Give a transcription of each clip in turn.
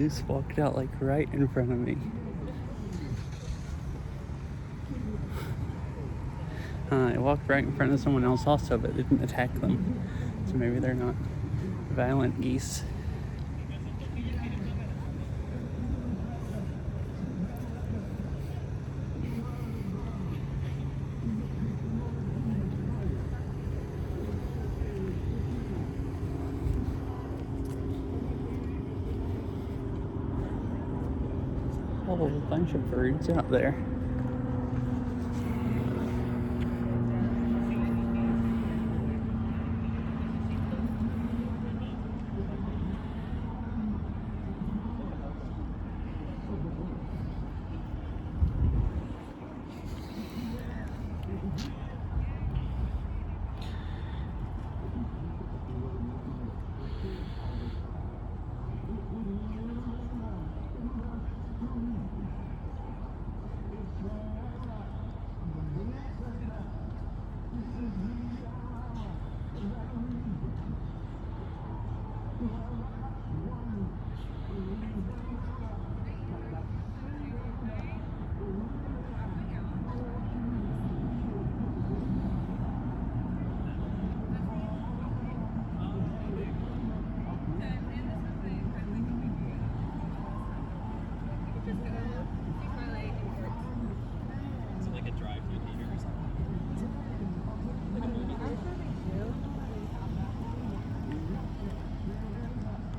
goose walked out like right in front of me. It walked right in front of someone else also, but didn't attack them. So maybe they're not violent geese. A whole bunch of birds out there.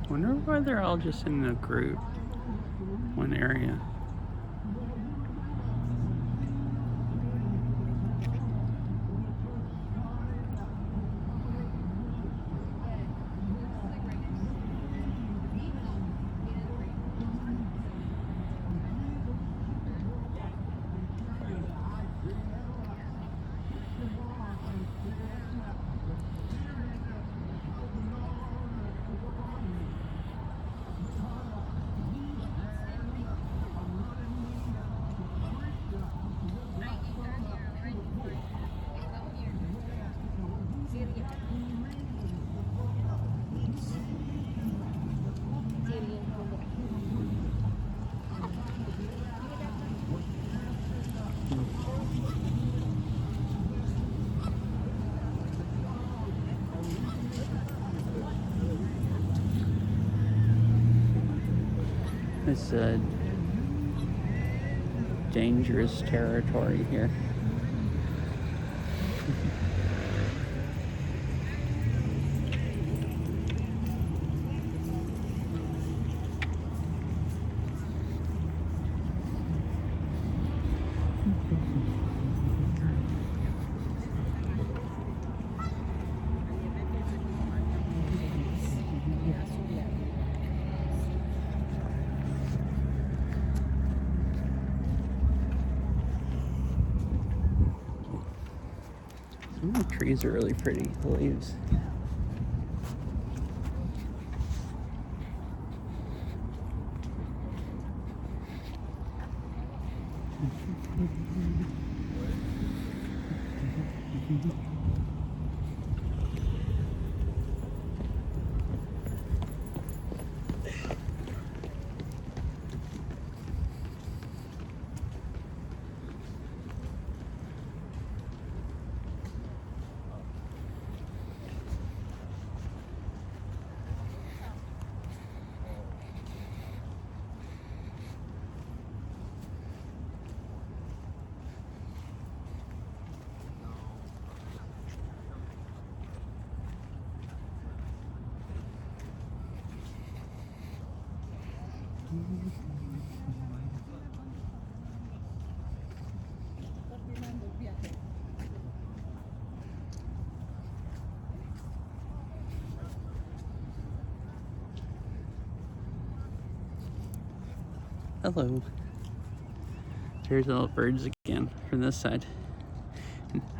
Wonder why they're all just in a group, one area. It's a dangerous territory here. Some of the trees are really pretty, the leaves. Hello. There's the little birds again from this side.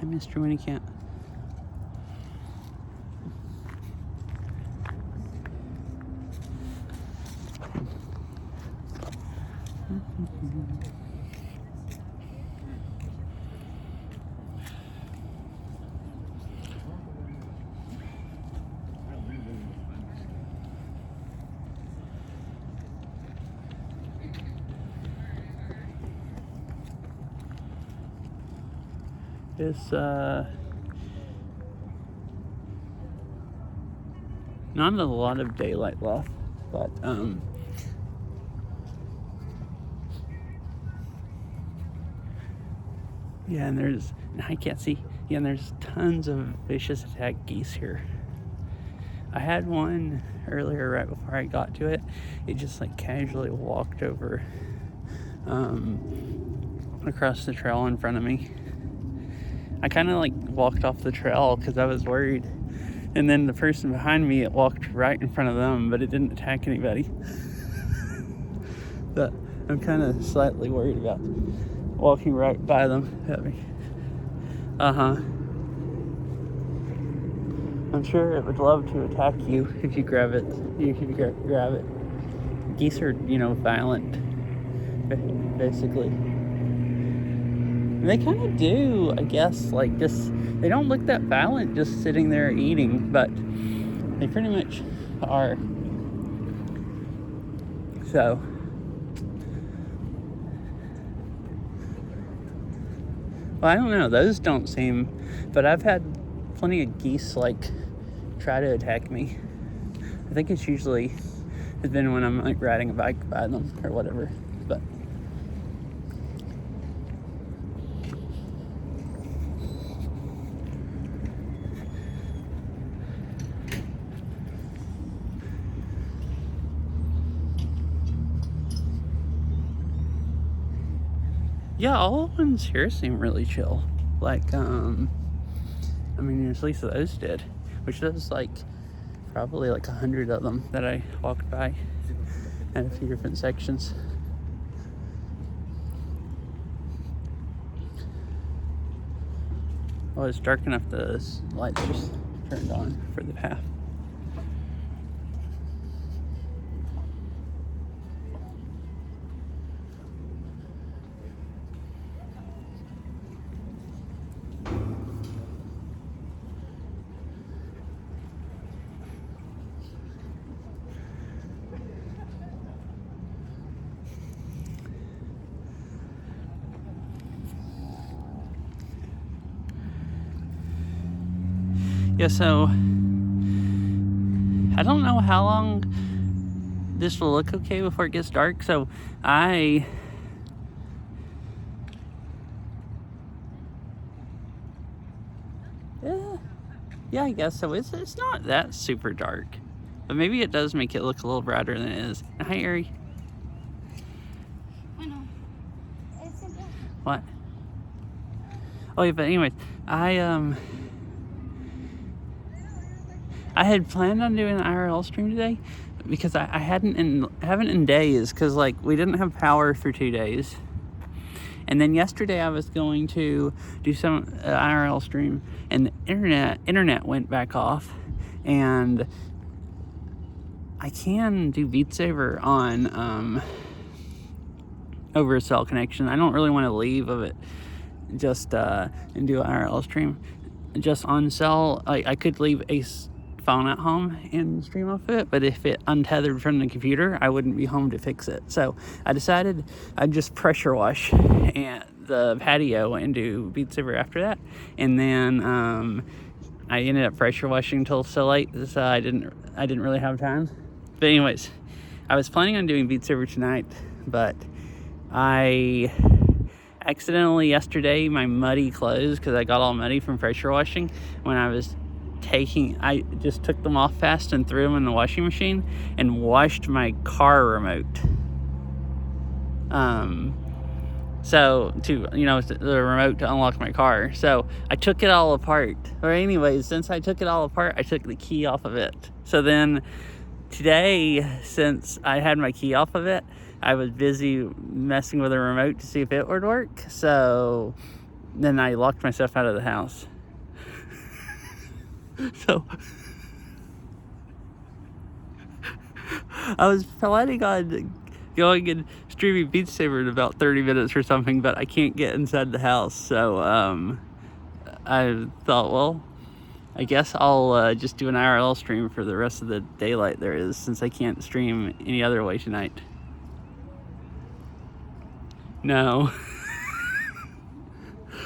I missed you when you can't. It's not a lot of daylight left, but yeah, and I can't see. Yeah, and there's tons of vicious attack geese here. I had one earlier right before I got to it. It just like casually walked over across the trail in front of me. I kind of like walked off the trail because I was worried. And then the person behind me, it walked right in front of them, but it didn't attack anybody. But I'm kind of slightly worried about walking right by them. I'm sure it would love to attack you if you grab it. Grab it. Geese are, violent, basically. And they kind of do, I guess, like just, they don't look that violent just sitting there eating, but they pretty much are. So, well, I don't know, those don't seem, but I've had plenty of geese like try to attack me. I think it's usually has been when I'm like riding a bike by them or whatever, but yeah, all the ones here seem really chill. Like, at least those did, which there's like probably like 100 of them that I walked by at a few different sections. Well, it's dark enough the lights just turned on for the path. Yeah, so I don't know how long this will look okay before it gets dark. So yeah, I guess so. It's not that super dark, but maybe it does make it look a little brighter than it is. Hi, Ari. I know. What? Oh yeah, but anyways, I had planned on doing an IRL stream today because I haven't in days, because like we didn't have power for 2 days. And then yesterday I was going to do some IRL stream, and the internet went back off, and I can do Beat Saber on over a cell connection. I don't really want to leave of it just and do an IRL stream just on cell. I could leave a phone at home and stream off of it, but if it untethered from the computer, I wouldn't be home to fix it. So I decided I'd just pressure wash and the patio and do Beat Saber after that. And then I ended up pressure washing until so late, so I didn't really have time. But anyways, I was planning on doing Beat Saber tonight, but I accidentally yesterday, my muddy clothes, because I got all muddy from pressure washing, when I just took them off fast and threw them in the washing machine and washed my car remote. So the remote to unlock my car. So I took it all apart. Or anyways, since I took it all apart, I took the key off of it. So then today, since I had my key off of it, I was busy messing with the remote to see if it would work. So then I locked myself out of the house. So I was planning on going and streaming Beat Saber in about 30 minutes or something, but I can't get inside the house. So I thought, well, I guess I'll just do an IRL stream for the rest of the daylight there is, since I can't stream any other way tonight. No.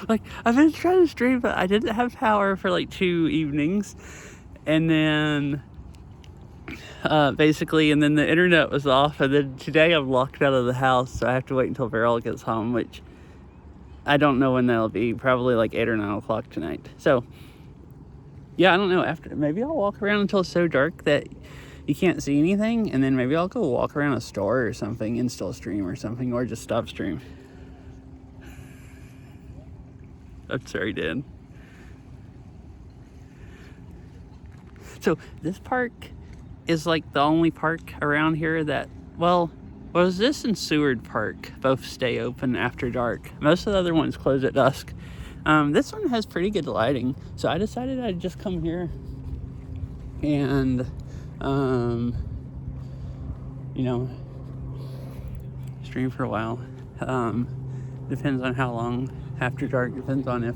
Like, I've been trying to stream, but I didn't have power for like 2 evenings. And then, basically, and then the internet was off. And then today I'm locked out of the house, so I have to wait until Beryl gets home, which I don't know when that'll be. Probably like 8 or 9 o'clock tonight. So, yeah, I don't know. After, maybe I'll walk around until it's so dark that you can't see anything. And then maybe I'll go walk around a store or something and still stream or something. Or just stop stream. I'm sorry, Dan. So this park is like the only park around here that, well, was this and Seward Park both stay open after dark. Most of the other ones close at dusk. This one has pretty good lighting, so I decided I'd just come here and, you know, stream for a while. Depends on how long after dark, depends on if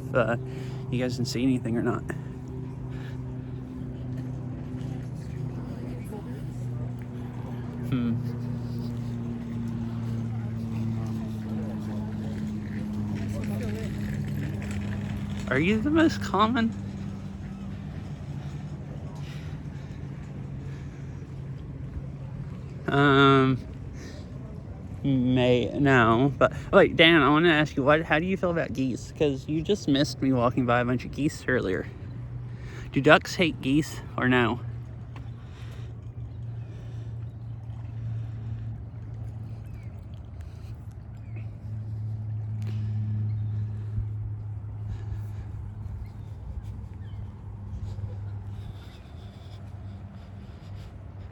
you guys can see anything or not. Are you the most common? No, but wait, Dan, I want to ask you, how do you feel about geese? Because you just missed me walking by a bunch of geese earlier. Do ducks hate geese or no?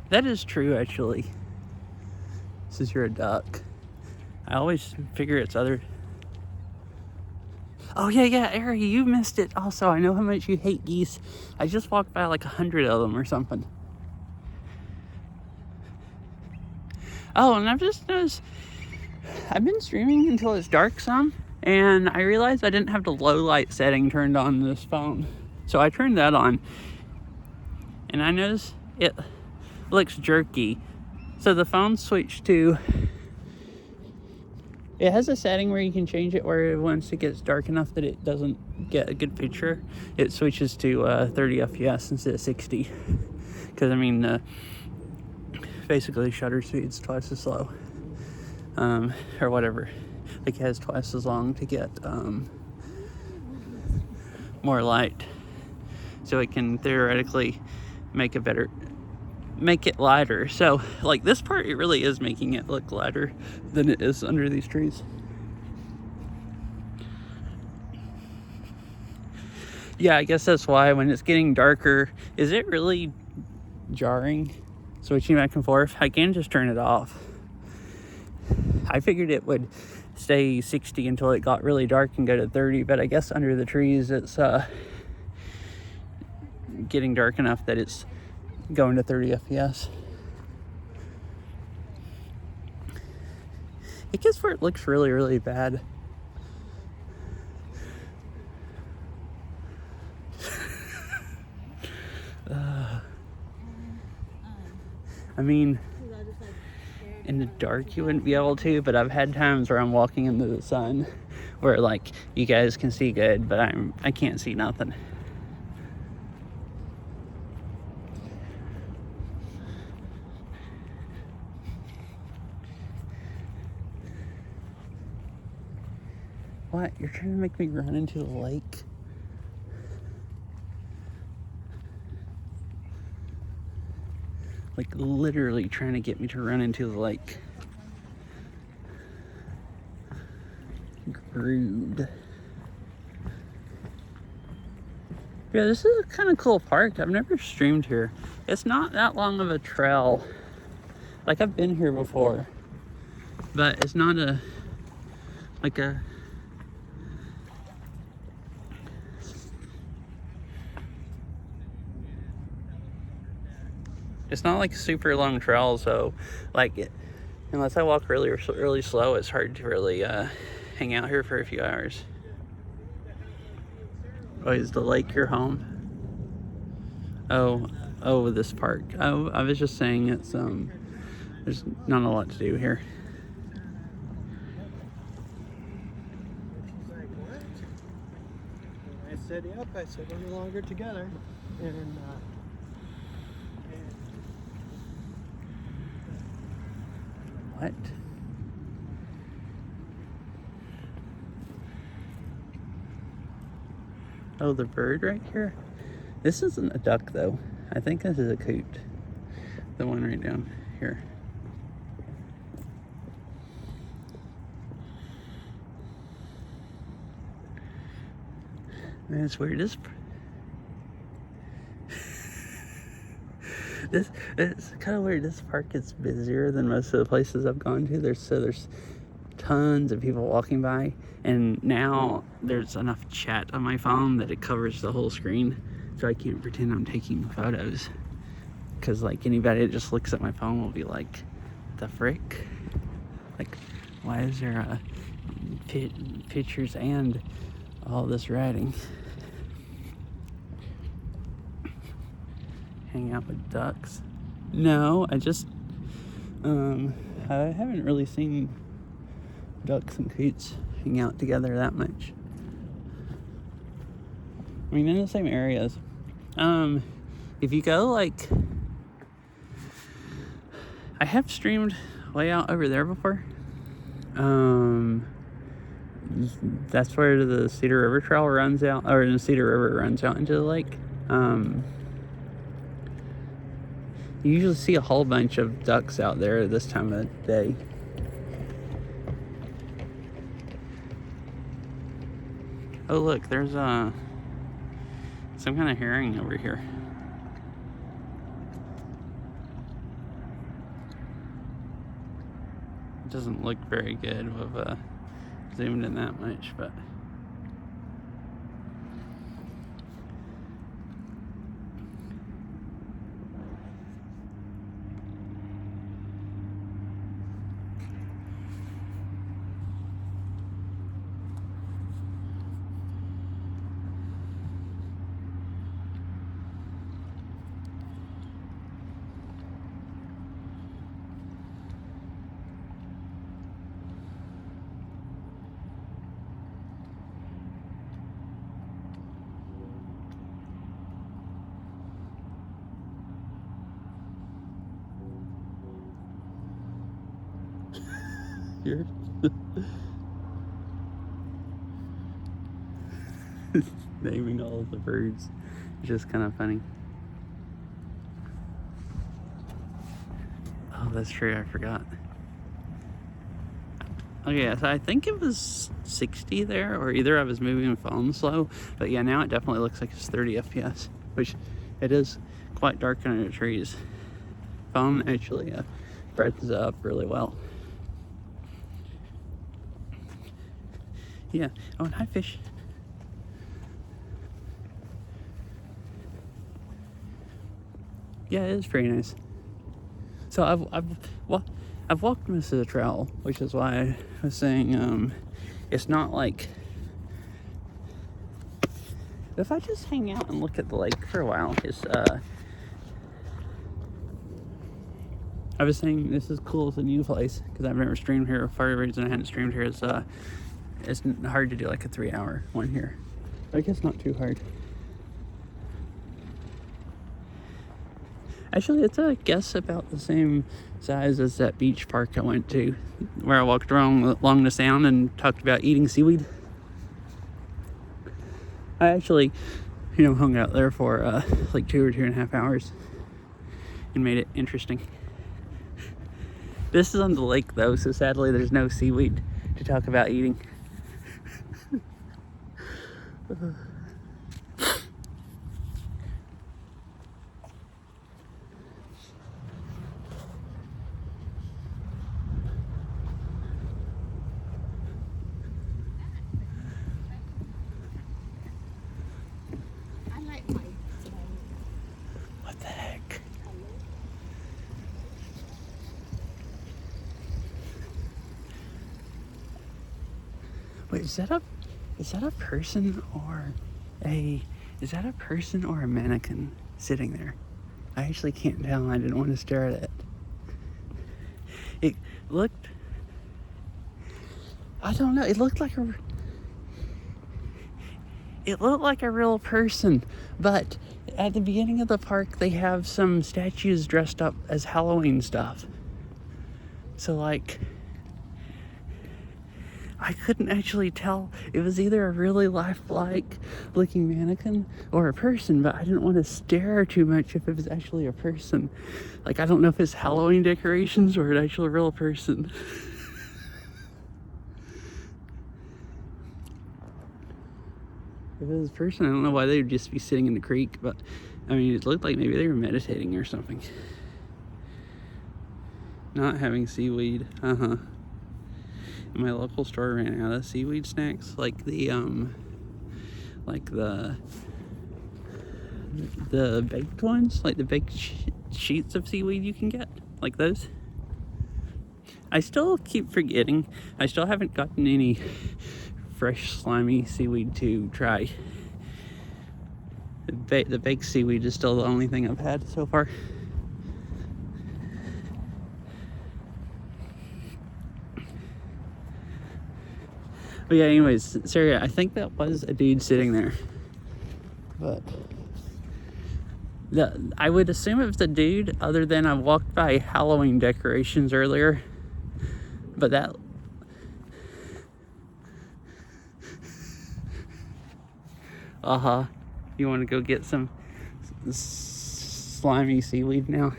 That is true, actually. Since you're a duck. I always figure it's other... Oh, yeah, Ari, you missed it. Also, I know how much you hate geese. I just walked by like 100 of them or something. Oh, and I've just noticed... I've been streaming until it's dark some, and I realized I didn't have the low light setting turned on this phone. So I turned that on, and I noticed it looks jerky. So the phone switched to, it has a setting where you can change it where once it gets dark enough that it doesn't get a good picture, it switches to 30 FPS instead of 60. Because I mean, basically shutter speed's twice as slow, or whatever. Like it has twice as long to get more light, so it can theoretically make it lighter. So like this part, it really is making it look lighter than it is under these trees. Yeah, I guess that's why when it's getting darker, is it really jarring switching back and forth? I can just turn it off. I figured it would stay 60 until it got really dark and go to 30, but I guess under the trees it's getting dark enough that it's going to 30 FPS. It gets where it looks really, really bad. I mean, in the dark you wouldn't be able to, but I've had times where I'm walking into the sun where like you guys can see good, but I can't see nothing. What? You're trying to make me run into the lake? Like literally trying to get me to run into the lake. Rude. Yeah, this is a kind of cool park. I've never streamed here. It's not that long of a trail. Like I've been here before, but it's not it's not like a super long trail, so like unless I walk really slow, it's hard to really hang out here for a few hours. Oh, is the lake your home? Oh, this park. Oh, I was just saying it's there's not a lot to do here. said, yep. I said, we're no longer together. And What? Oh, the bird right here? This isn't a duck, though. I think this is a coot. The one right down here. Man, it's weird. It's kind of weird. This park is busier than most of the places I've gone to. There's tons of people walking by, and now there's enough chat on my phone that it covers the whole screen, so I can't pretend I'm taking photos. Because like anybody that just looks at my phone will be like, "The frick? Like, why is there pictures and all this writing?" Hang out with ducks? No, I haven't really seen ducks and coots hang out together that much. I mean, in the same areas. If you go like, I have streamed way out over there before. That's where the Cedar River Trail runs out, or the Cedar River runs out into the lake. You usually see a whole bunch of ducks out there this time of day. Oh look, there's some kind of herring over here. It doesn't look very good with zoomed in that much, but here. Naming all of the birds is just kind of funny. Oh, that's true, I forgot. Okay, so I think it was 60 there, or either I was moving the phone slow, but yeah, now it definitely looks like it's 30 FPS, which it is quite dark under the trees. Phone actually brightens up really well. Yeah. Oh, and hi, fish. Yeah, it is pretty nice. So I've walked most of the trail, which is why I was saying it's not like, if I just hang out and look at the lake for a while, I was saying this is cool. It's a new place because I've never streamed here. For the reason I hadn't streamed here is it's hard to do like a 3-hour one here. I guess not too hard. Actually, it's I guess about the same size as that beach park I went to, where I walked along the sound and talked about eating seaweed. I actually, hung out there for like 2 or 2.5 hours and made it interesting. This is on the lake though, so sadly there's no seaweed to talk about eating. What the heck? Wait, is that a person or a mannequin sitting there? I actually can't tell. I didn't want to stare at it. It looked, I don't know, it looked like it looked like a real person, but at the beginning of the park, they have some statues dressed up as Halloween stuff. So, like, I couldn't actually tell. It was either a really lifelike looking mannequin or a person, but I didn't want to stare too much if it was actually a person. Like, I don't know if it's Halloween decorations or an actual real person. If it was a person, I don't know why they would just be sitting in the creek, but I mean, it looked like maybe they were meditating or something. Not having seaweed, My local store ran out of seaweed snacks, like the baked ones, like the baked sheets of seaweed you can get, like those. I still keep forgetting. I still haven't gotten any fresh slimy seaweed to try. The baked seaweed is still the only thing I've had so far. But yeah, anyways, sorry, I think that was a dude sitting there. But I would assume it was a dude, other than I walked by Halloween decorations earlier. But that... You want to go get some slimy seaweed now?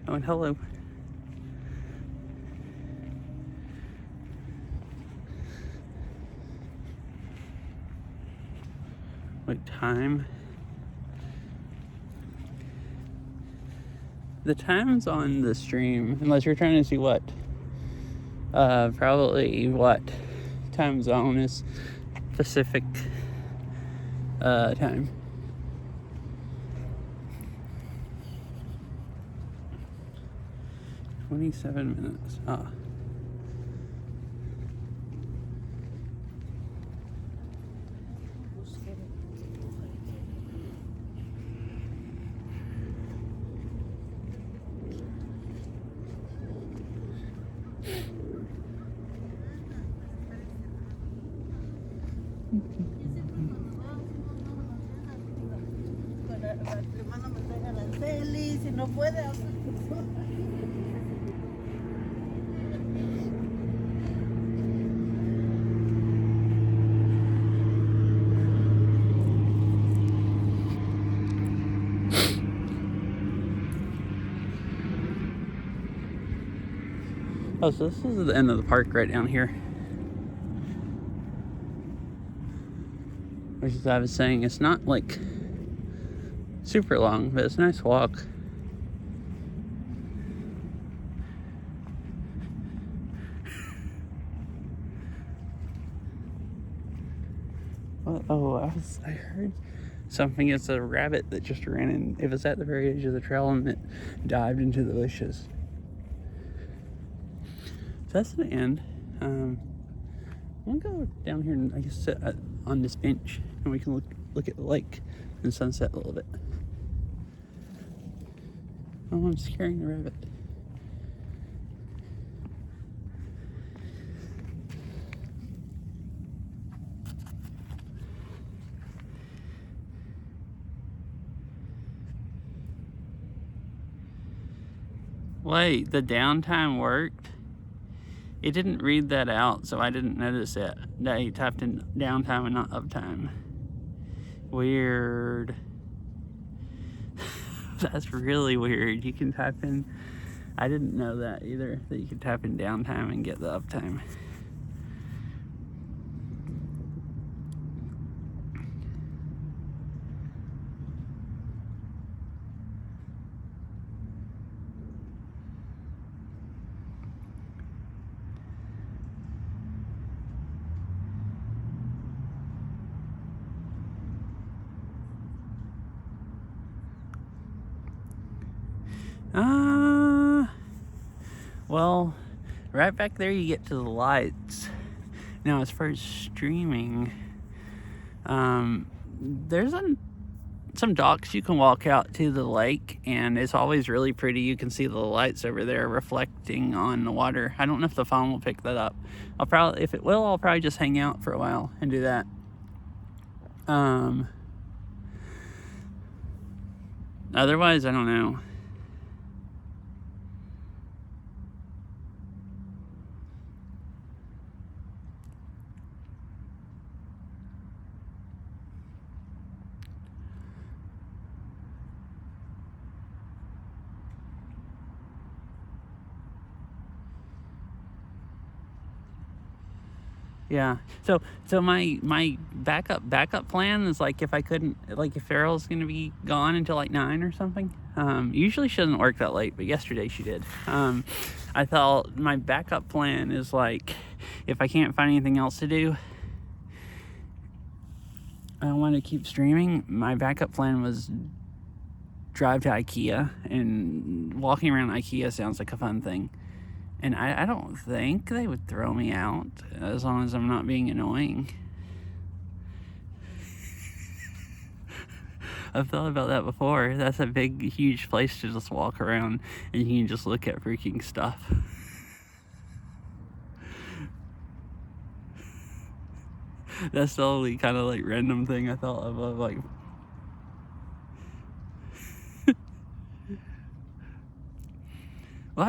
Oh, and hello. What time? The times on the stream, unless you're trying to see what, probably what time zone is Pacific time. "27 minutes. Oh, so this is the end of the park right down here. Which is, I was saying, it's not like super long, but it's a nice walk. I heard something. It's a rabbit that just ran in. It was at the very edge of the trail and it dived into the bushes. So that's the end. I'm gonna go down here and I guess sit on this bench and we can look at the lake and sunset a little bit. Oh, I'm scaring the rabbit. Wait, the downtime worked? It didn't read that out, so I didn't notice it. That he typed in downtime and not uptime. Weird. That's really weird. You can type in... I didn't know that either, that you could type in downtime and get the uptime. Well, right back there you get to the lights. Now, as far as streaming, there's some docks you can walk out to the lake, and it's always really pretty. You can see the lights over there reflecting on the water. I don't know if the phone will pick that up. If it will, I'll probably just hang out for a while and do that. Otherwise, I don't know. Yeah. So my backup plan is like if Farrell's gonna be gone until like 9 or something. Usually she doesn't work that late, but yesterday she did. I thought my backup plan is like if I can't find anything else to do, I want to keep streaming. My backup plan was drive to IKEA, and walking around IKEA sounds like a fun thing. And I don't think they would throw me out as long as I'm not being annoying. I've thought about that before. That's a big, huge place to just walk around and you can just look at freaking stuff. That's the only kind of like random thing I thought of like. Well,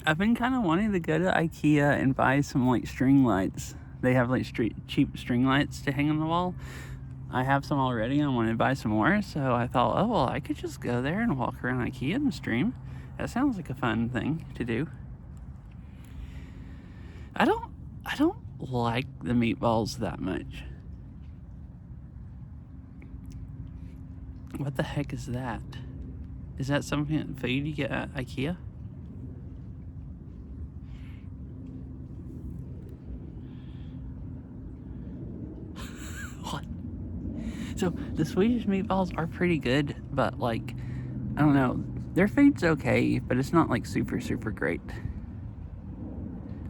I've been kind of wanting to go to IKEA and buy some like string lights. They have like cheap string lights to hang on the wall. I have some already and I wanted to buy some more, so I thought, oh well, I could just go there and walk around IKEA and stream. That sounds like a fun thing to do. I don't like the meatballs that much. What the heck is that? Is that something food you get at IKEA? What? So the Swedish meatballs are pretty good, but like, I don't know, their food's okay, but it's not like super great.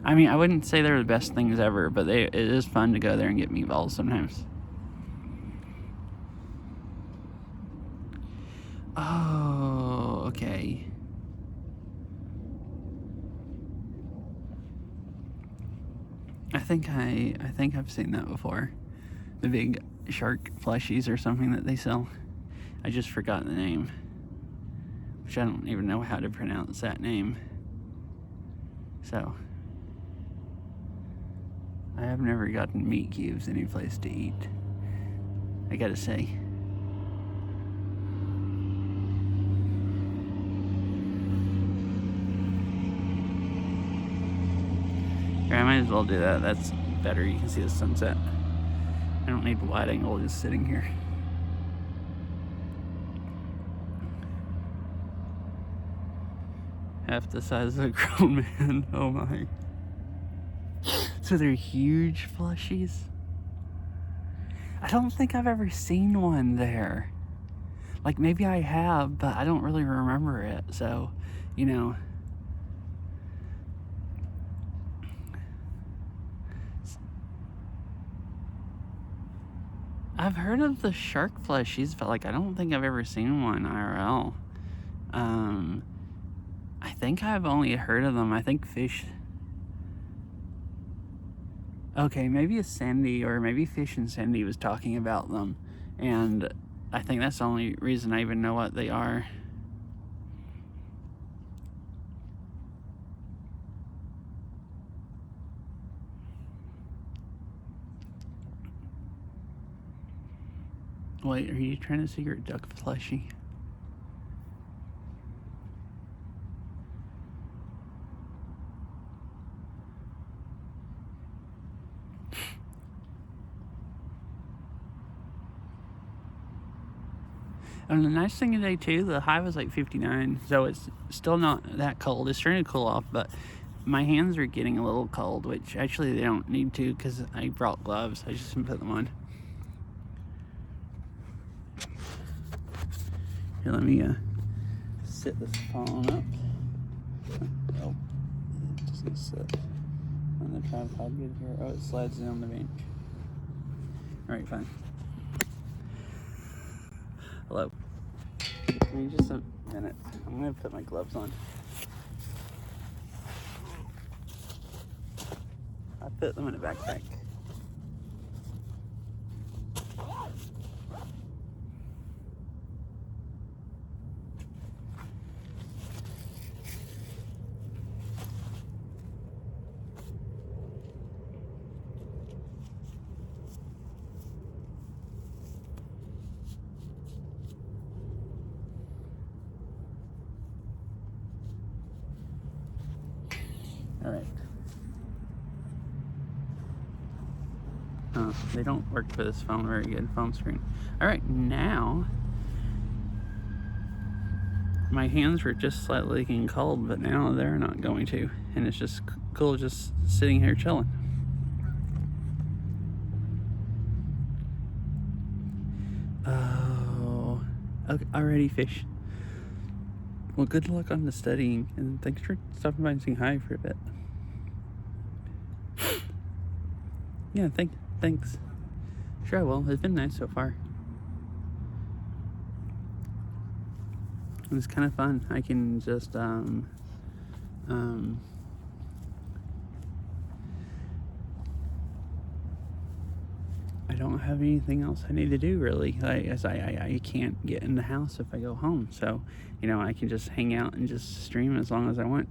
I mean, I wouldn't say they're the best things ever, but it is fun to go there and get meatballs sometimes. Oh, okay. I think I've seen that before. The big shark plushies or something that they sell. I just forgot the name, which I don't even know how to pronounce that name. So I have never gotten meat cubes any place to eat, I gotta say. Here, I might as well do that. That's better. You can see the sunset. I don't need wide angle just sitting here. Half the size of a grown man. Oh my. So they're huge plushies? I don't think I've ever seen one there. Like maybe I have, but I don't really remember it. So, you know. I've heard of the shark plushies, but like I don't think I've ever seen one IRL. I think I've only heard of them. I think fish. Okay, maybe it's Sandy, or maybe Fish and Sandy was talking about them, and I think that's the only reason I even know what they are. Wait, are you trying to see your duck plushie? And the nice thing today too, the high was like 59, so it's still not that cold. It's starting to cool off, but my hands are getting a little cold, which actually they don't need to because I brought gloves. I just didn't put them on. Here, let me sit this phone up. Oh, it doesn't sit on the tripod good here. Oh, it slides down the bench. All right, fine. glove. Give me just a minute. I'm gonna put my gloves on. I put them in a backpack. All right. Oh, they don't work for this phone very good, phone screen. All right, now my hands were just slightly getting cold, but now they're not going to, and it's just cool just sitting here chilling. Oh, okay, already fish. Well, good luck on the studying, and thanks for stopping by and saying hi for a bit. Yeah, thanks. Sure I will. It's been nice so far. It was kind of fun. I can just I don't have anything else I need to do really. I can't get in the house if I go home, so you know I can just hang out and just stream as long as I want.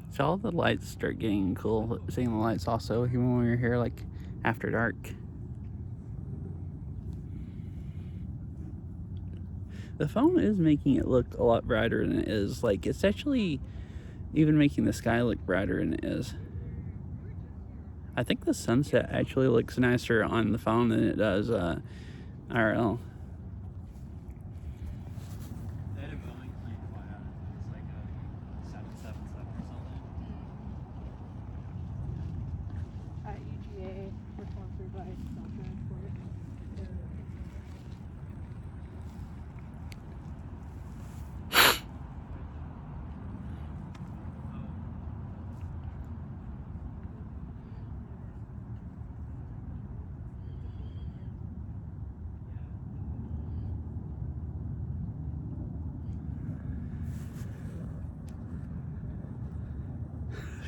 So all the lights start getting cool. Seeing the lights also, even when we were here like after dark. The phone is making it look a lot brighter than it is. Like it's actually even making the sky look brighter than it is. I think the sunset actually looks nicer on the phone than it does IRL.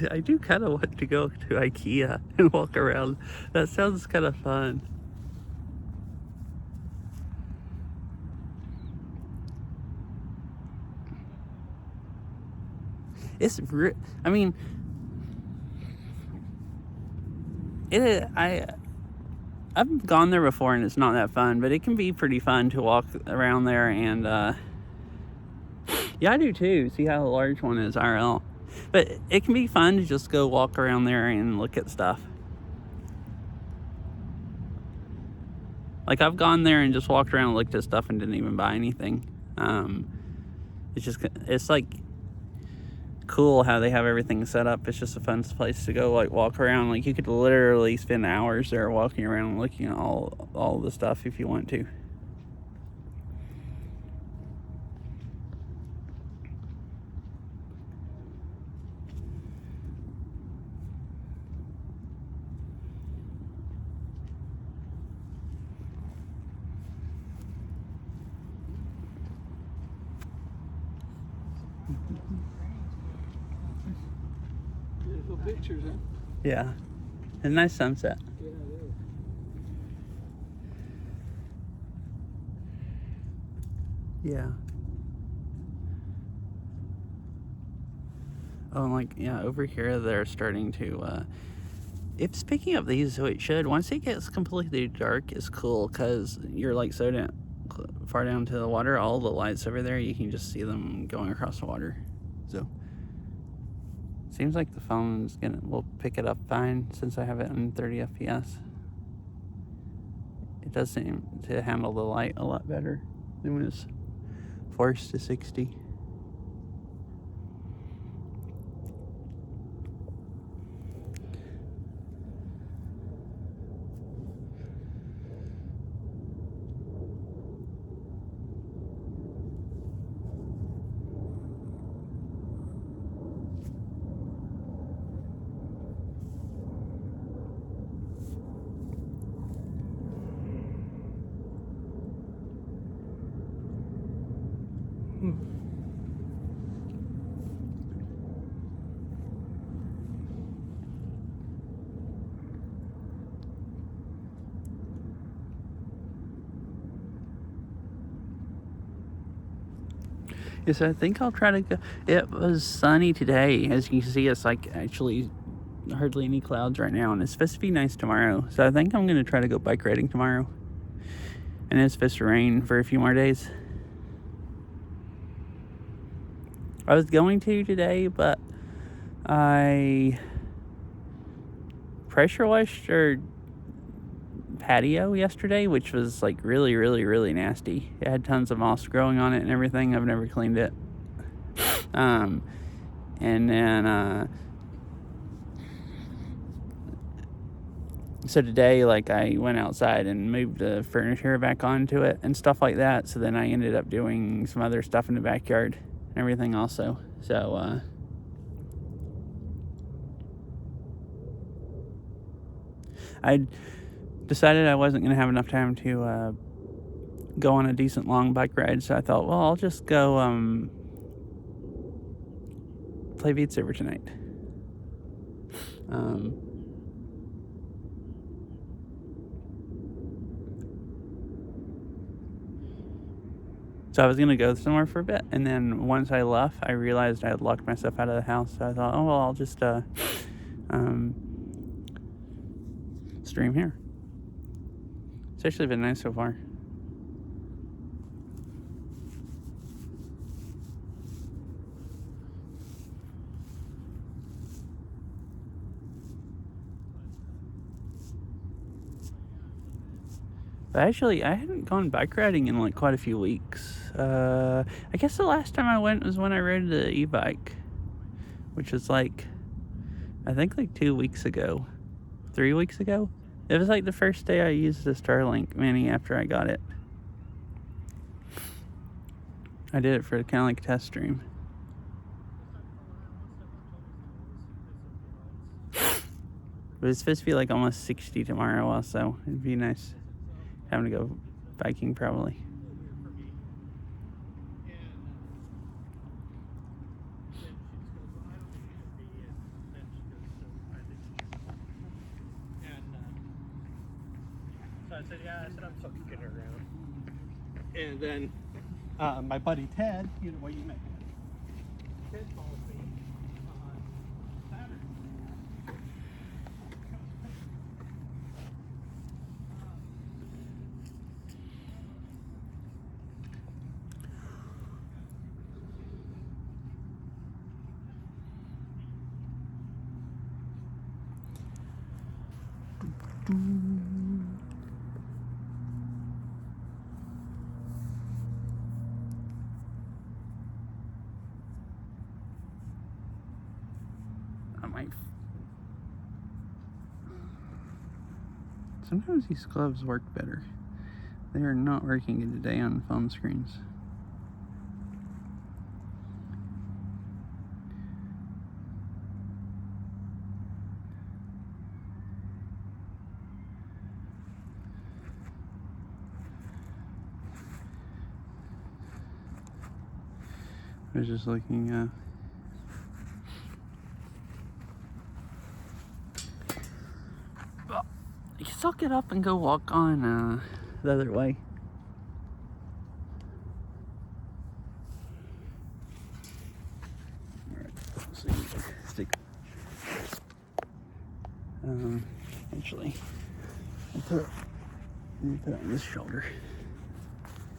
I do kind of want to go to IKEA and walk around. That sounds kind of fun. I mean, I've gone there before and it's not that fun, but it can be pretty fun to walk around there and yeah, I do too. See how large one is IRL. But it can be fun to just go walk around there and look at stuff. Like I've gone there and just walked around and looked at stuff and didn't even buy anything. It's like cool how they have everything set up. It's just a fun place to go like walk around. Like you could literally spend hours there walking around and looking at all the stuff if you want to. Beautiful pictures, huh? Yeah. A nice sunset. Yeah, it is. Yeah. Oh, and like, yeah, over here they're starting to, it's picking up these, so it should. Once it gets completely dark, it's cool, because you're like so far down to the water, all the lights over there, you can just see them going across the water. So, seems like the phone's will pick it up fine since I have it in 30 FPS. It does seem to handle the light a lot better than when it's forced to 60. Yes, I think I'll try to go. It was sunny today. As you can see, it's like actually hardly any clouds right now, and it's supposed to be nice tomorrow. So I think I'm going to try to go bike riding tomorrow. And it's supposed to rain for a few more days. I was going to today, but I pressure washed our patio yesterday, which was like really, really, really nasty. It had tons of moss growing on it and everything. I've never cleaned it. And then so today, like, I went outside and moved the furniture back onto it and stuff like that. So then I ended up doing some other stuff in the backyard and everything also. So I decided I wasn't going to have enough time to go on a decent long bike ride. So I thought, well, I'll just go play Beat Saber tonight. So I was going to go somewhere for a bit, and then once I left, I realized I had locked myself out of the house. So I thought, oh, well, I'll just stream here. It's actually been nice so far. But actually, I hadn't gone bike riding in like quite a few weeks. I guess the last time I went was when I rode the e-bike, which was like, I think like 2 weeks ago, 3 weeks ago. It was like the first day I used the Starlink Mini after I got it. I did it for kind of like a test stream. But it's supposed to be like almost 60 tomorrow also. It'd be nice having to go biking probably. So I said, yeah, I'm so getting around. And then my buddy Ted, you know, well, you met him. Ted calls me on Saturday. Sometimes these gloves work better. They are not working good today on phone screens. I was just looking, I guess I'll get up and go walk on the other way. Alright, let's see. Stick. Actually, let me put it on this shoulder.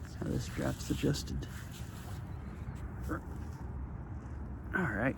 That's how this strap's adjusted. Alright.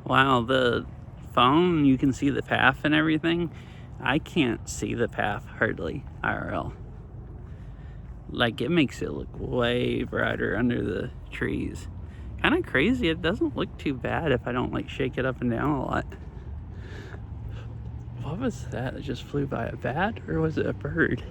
Wow, the phone, you can see the path and everything. I can't see the path hardly, IRL. Like, it makes it look way brighter under the trees. Kind of crazy, it doesn't look too bad if I don't like shake it up and down a lot. What was that? It just flew by. A bat, or was it a bird?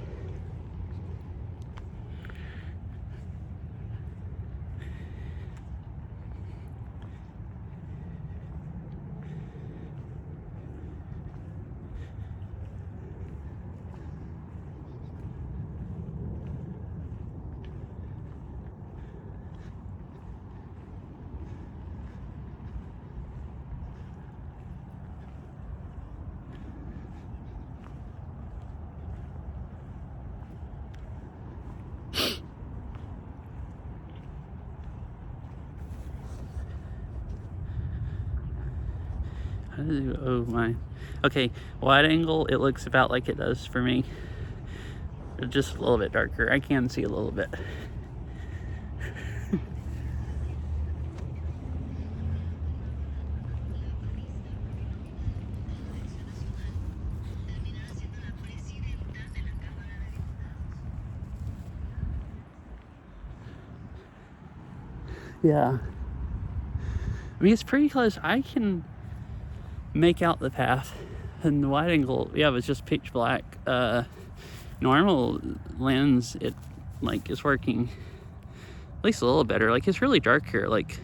Oh my. Okay, wide angle, it looks about like it does for me. Just a little bit darker. I can see a little bit. Yeah. I mean, it's pretty close. I can make out the path. And the wide angle, yeah, it was just pitch black. Normal lens, it like is working at least a little better. Like, it's really dark here. Like,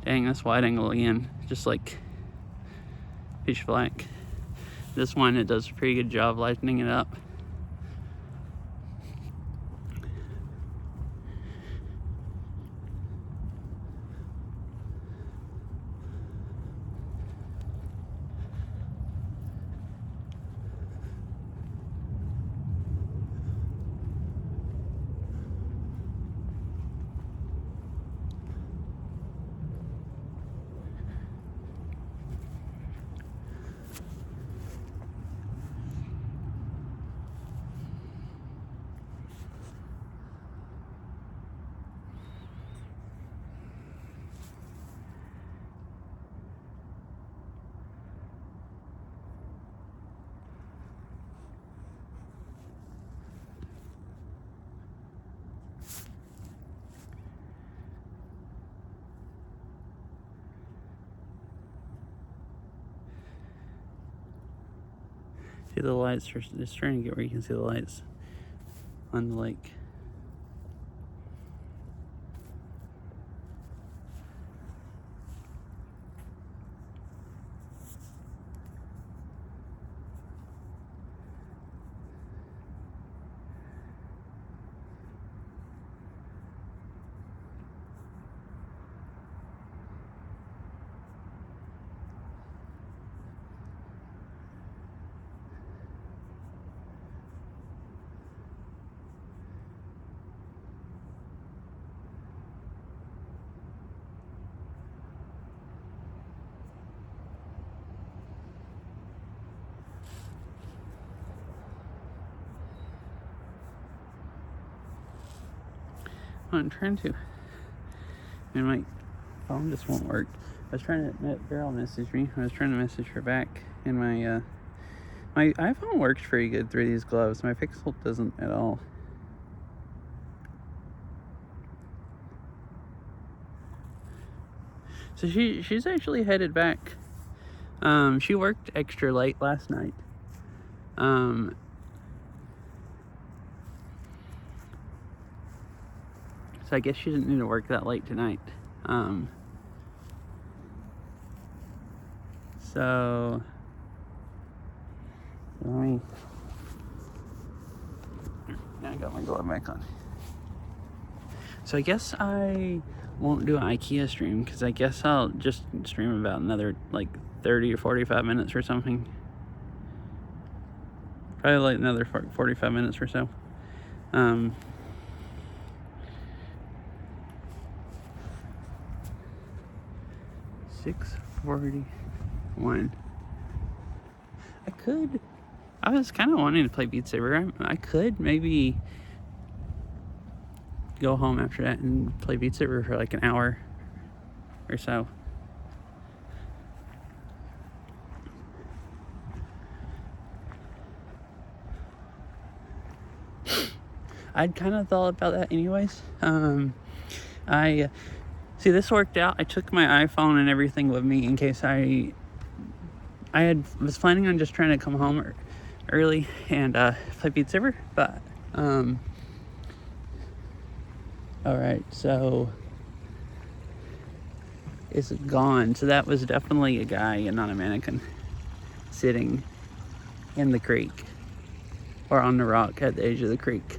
dang, that's wide angle again. Just like pitch black. This one, it does a pretty good job lightening it up. See the lights, just trying to get where you can see the lights on the lake. I'm trying to, and my phone just won't work. I was trying to, Beryl messaged me. I was trying to message her back, and my iPhone works pretty good through these gloves. My Pixel doesn't at all. So she's actually headed back. She worked extra late last night. So I guess she didn't need to work that late tonight. So let me. I got my glove back on. So I guess I won't do an IKEA stream, because I guess I'll just stream about another like 30 or 45 minutes or something. Probably like another 45 minutes or so. 6:41. I was kind of wanting to play Beat Saber. I could maybe go home after that and play Beat Saber for like an hour or so. I'd kind of thought about that anyways. See, this worked out. I took my iPhone and everything with me in case I was planning on just trying to come home early and play Beat Saber, but all right, so it's gone. So that was definitely a guy and not a mannequin sitting in the creek or on the rock at the edge of the creek.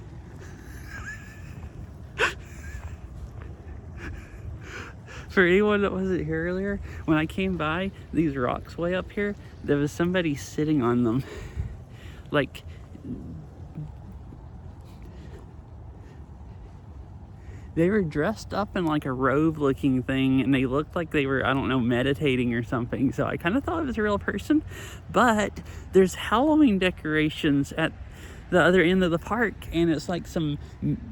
For anyone that wasn't here earlier, when I came by these rocks way up here, there was somebody sitting on them. Like, they were dressed up in like a robe looking thing, and they looked like they were, I don't know, meditating or something. So I kind of thought it was a real person. But there's Halloween decorations at the other end of the park, and it's like some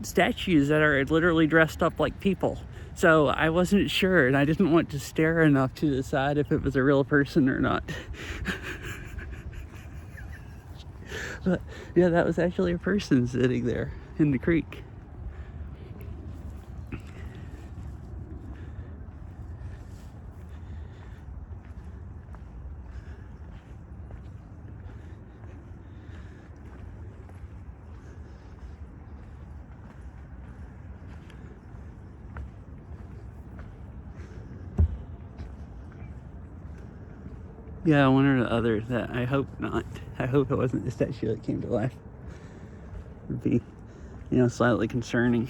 statues that are literally dressed up like people. So I wasn't sure, and I didn't want to stare enough to decide if it was a real person or not. But yeah, that was actually a person sitting there in the creek. Yeah, one or the other. That I hope not. I hope it wasn't the statue that came to life. It would be, slightly concerning.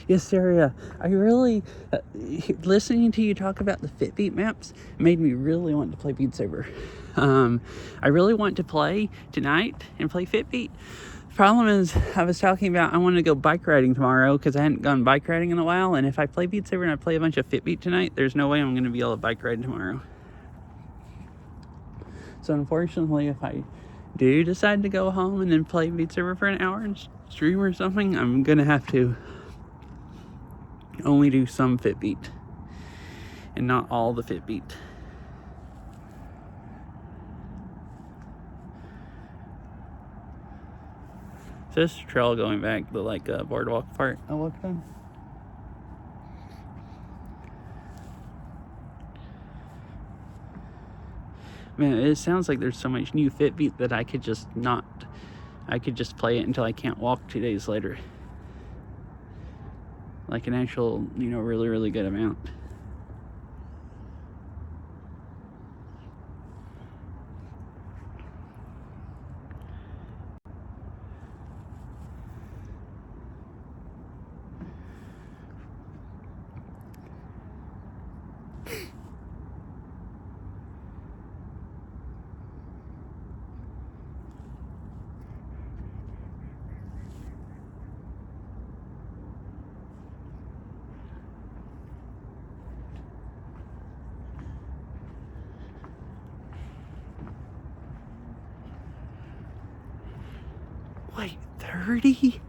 Yes, Sarah, I really, listening to you talk about the Fitbit maps made me really want to play Beat Saber. I really want to play tonight and play Fitbit. Problem is, I was talking about I want to go bike riding tomorrow because I hadn't gone bike riding in a while, and if I play Beat Saber and I play a bunch of Fitbit tonight, there's no way I'm going to be able to bike ride tomorrow. So unfortunately, if I do decide to go home and then play Beat Saber for an hour and stream or something, I'm going to have to only do some Fitbit and not all the Fitbit. So this trail going back the boardwalk part I walked on. Man, it sounds like there's so much new Fitbit that I could just play it until I can't walk 2 days later. Like an actual, really, really good amount. Wait, 30?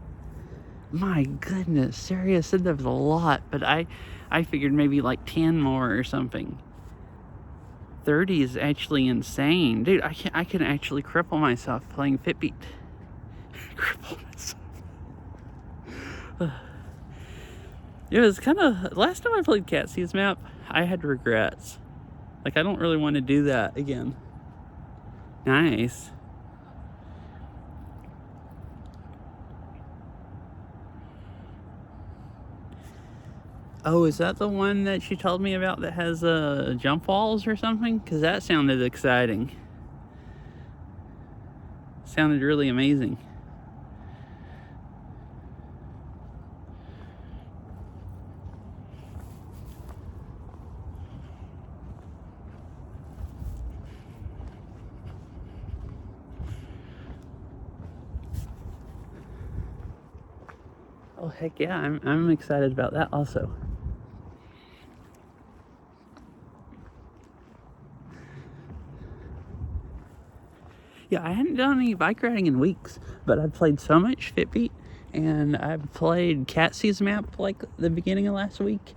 My goodness, Sarah said that was a lot, but I figured maybe like 10 more or something. 30 is actually insane. Dude, I can actually cripple myself playing Fitbit. Cripple myself. It was kind of, last time I played Catsie's map, I had regrets. Like, I don't really want to do that again. Nice. Oh, is that the one that she told me about that has jump walls or something? Because that sounded exciting. Sounded really amazing. Oh, heck yeah, I'm excited about that also. Yeah, I hadn't done any bike riding in weeks, but I've played so much Fitbit, and I've played Catsie's map like the beginning of last week,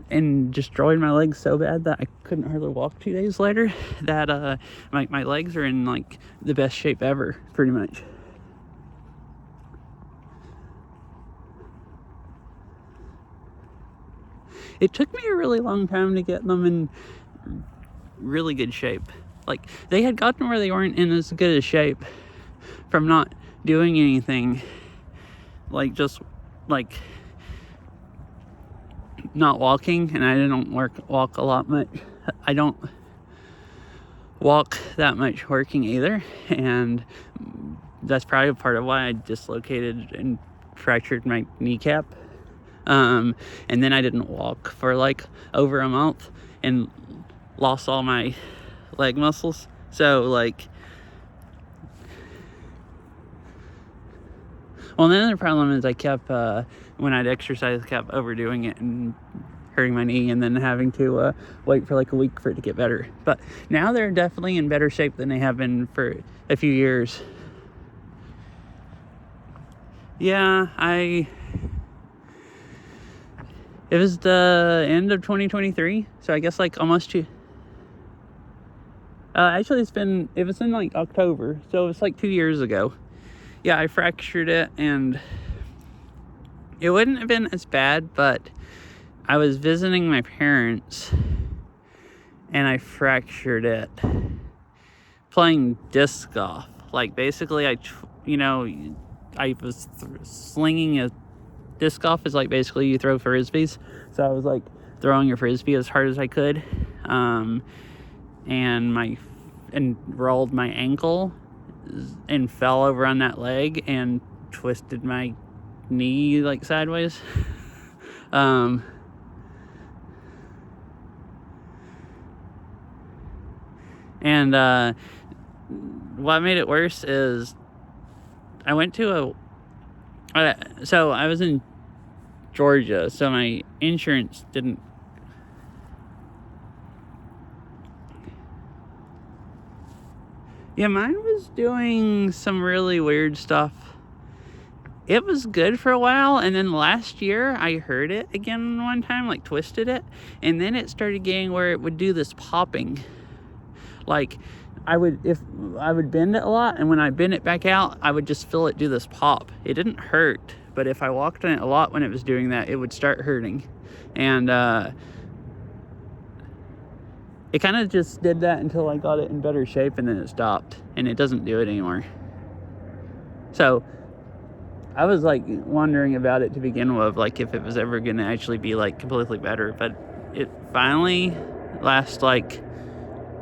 and destroyed my legs so bad that I couldn't hardly walk 2 days later, that my legs are in like the best shape ever, pretty much. it took me a really long time to get them in really good shape. Like, they had gotten where they weren't in as good a shape from not doing anything, like just like not walking. And I didn't walk a lot much. I don't walk that much working either, and that's probably part of why I dislocated and fractured my kneecap. And then I didn't walk for like over a month and lost all my leg muscles. So like, well, the other problem is I kept when I'd exercise, kept overdoing it and hurting my knee, and then having to wait for like a week for it to get better. But now they're definitely in better shape than they have been for a few years. Yeah, it was the end of 2023, so I guess like almost actually it was in like October, so it was like 2 years ago. Yeah, I fractured it, and it wouldn't have been as bad, but I was visiting my parents and I fractured it playing disc golf. Like, basically I was slinging a disc golf is like basically you throw frisbees. So I was like throwing a frisbee as hard as I could, and rolled my ankle and fell over on that leg and twisted my knee like sideways. And what made it worse is I went to so I was in Georgia, so my insurance didn't. Yeah, mine was doing some really weird stuff. It was good for a while, and then last year I heard it again one time, like twisted it, and then it started getting where it would do this popping. Like, I would bend it a lot, and when I bend it back out, I would just feel it do this pop. It didn't hurt, but if I walked on it a lot when it was doing that, it would start hurting. And it kind of just did that until I got it in better shape, and then it stopped, and it doesn't do it anymore. So I was like wondering about it to begin with, like if it was ever going to actually be like completely better, but it finally last like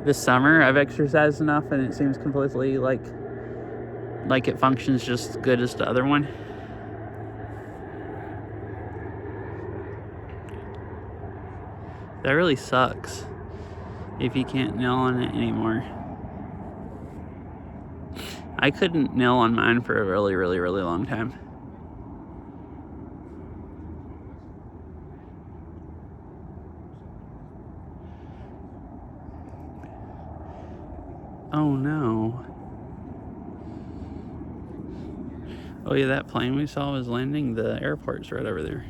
this summer. I've exercised enough, and it seems completely like it functions just as good as the other one. That really sucks if you can't nail on it anymore. I couldn't nail on mine for a really, really, really long time. Oh no. Oh yeah, that plane we saw was landing. The airport's right over there.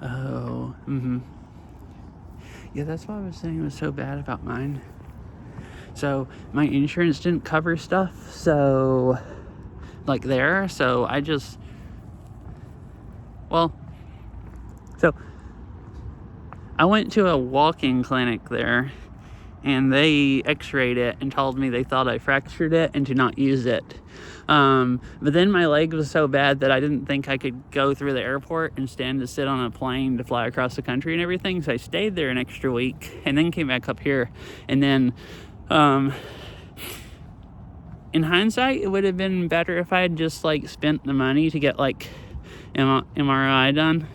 Oh, yeah, that's what I was saying was so bad about mine. So my insurance didn't cover stuff, so like there, so I just, so I went to a walk-in clinic there, and they x-rayed it and told me they thought I fractured it and to not use it. But then my leg was so bad that I didn't think I could go through the airport and stand to sit on a plane to fly across the country and everything. So I stayed there an extra week and then came back up here. And then, in hindsight, it would have been better if I had just like spent the money to get like MRI done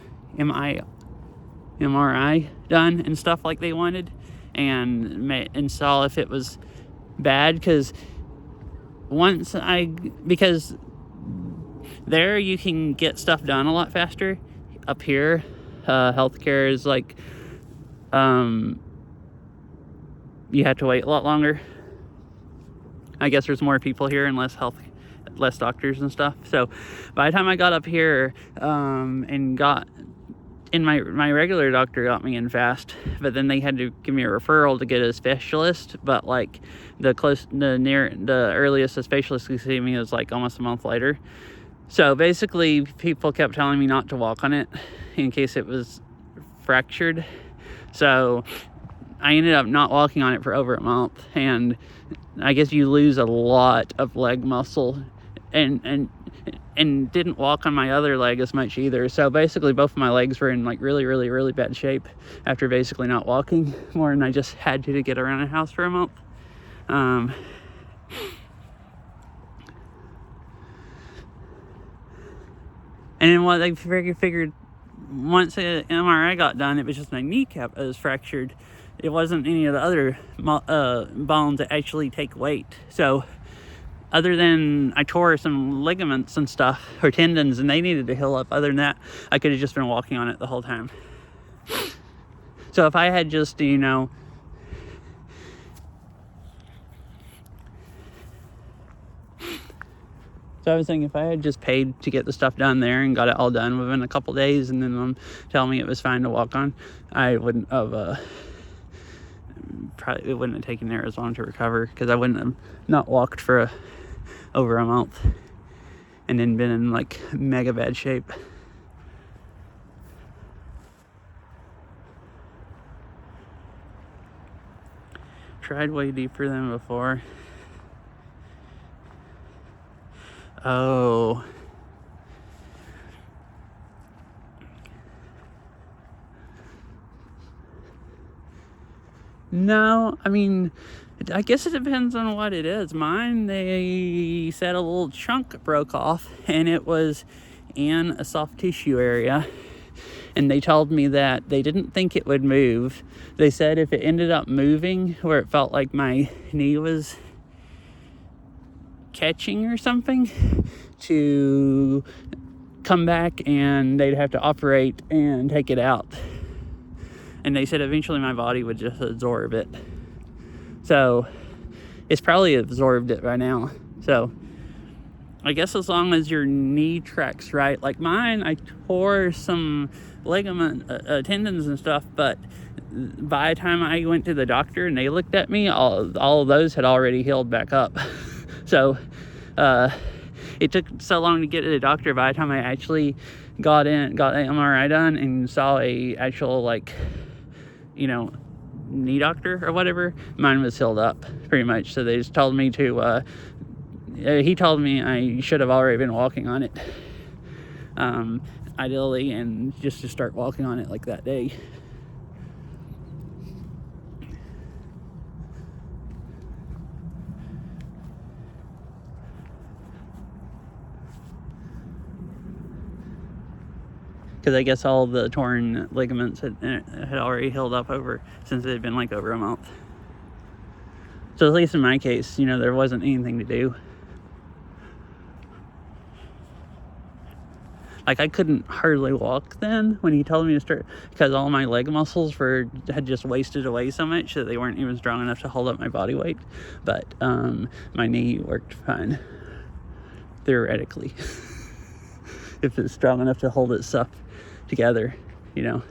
and stuff like they wanted, and saw if it was bad, because there you can get stuff done a lot faster. Up here, healthcare is like, you have to wait a lot longer. I guess there's more people here and less doctors and stuff. So by the time I got up here, and got in, my regular doctor got me in fast, but then they had to give me a referral to get a specialist. But like the earliest a specialist could see me was like almost a month later. So basically, people kept telling me not to walk on it in case it was fractured. So I ended up not walking on it for over a month, and I guess you lose a lot of leg muscle, and didn't walk on my other leg as much either. So basically, both of my legs were in like really, really, really bad shape after basically not walking more than I just had to get around the house for a month. And then what they figured, once the MRI got done, it was just my kneecap that was fractured. It wasn't any of the other bones that actually take weight. So other than I tore some ligaments and stuff, or tendons, and they needed to heal up, other than that, I could have just been walking on it the whole time. So if I had just, So I was thinking, if I had just paid to get the stuff done there and got it all done within a couple days, and then them tell me it was fine to walk on, I wouldn't have, probably it wouldn't have taken there as long to recover, because I wouldn't have not walked for over a month and then been in like mega bad shape. Tried way deeper than before. Oh. No, I mean, I guess it depends on what it is. Mine, they said a little chunk broke off, and it was in a soft tissue area. And they told me that they didn't think it would move. They said if it ended up moving where it felt like my knee was catching or something, to come back and they'd have to operate and take it out. And they said eventually my body would just absorb it. So it's probably absorbed it by now. So I guess as long as your knee tracks right. Like mine, I tore some ligament tendons and stuff, but by the time I went to the doctor and they looked at me, all of those had already healed back up. So it took so long to get to the doctor. By the time I actually got the MRI done and saw a actual knee doctor or whatever, mine was healed up pretty much. So they just told me to he told me I should have already been walking on it, ideally, and just to start walking on it like that day. Because I guess all the torn ligaments had already healed up since it had been like over a month. So at least in my case, there wasn't anything to do. Like I couldn't hardly walk then when he told me to start, because all my leg muscles had just wasted away so much that they weren't even strong enough to hold up my body weight. But my knee worked fine, theoretically, if it's strong enough to hold itself together, So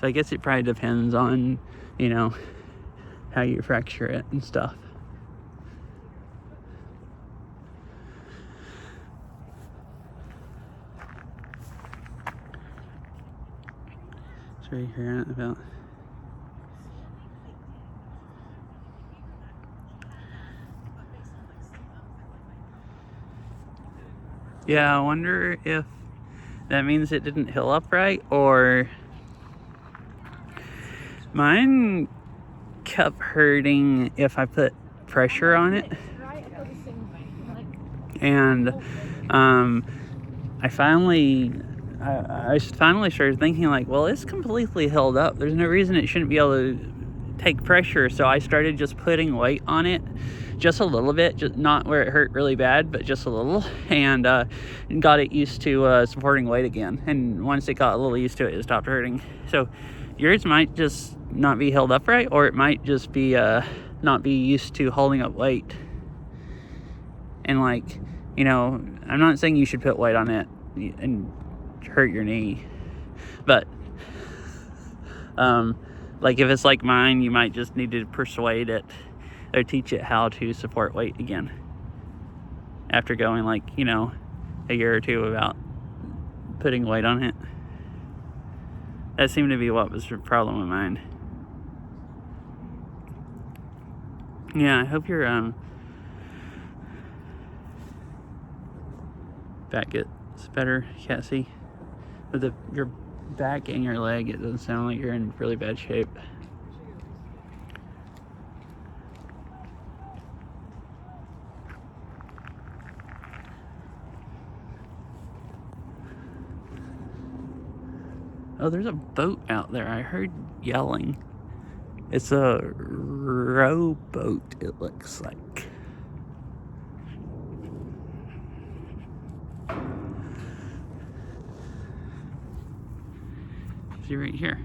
I guess it probably depends on, how you fracture it and stuff. It's right here about. Yeah, I wonder if that means it didn't heal up right, or mine kept hurting if I put pressure on it. And I finally started thinking like, well, it's completely healed up. There's no reason it shouldn't be able to take pressure. So I started just putting weight on it, just a little bit, just not where it hurt really bad, but just a little, and got it used to supporting weight again. And once it got a little used to it, it stopped hurting. So yours might just not be held up right, or it might just be not be used to holding up weight. And I'm not saying you should put weight on it and hurt your knee, but if it's like mine, you might just need to persuade it or teach it how to support weight again. after going like, you know, a year or two without putting weight on it. That seemed to be what was the problem with mine. Yeah, I hope your back gets better, Cassie. With your back and your leg, it doesn't sound like you're in really bad shape. Oh, there's a boat out there. I heard yelling. It's a rowboat, it looks like. See right here.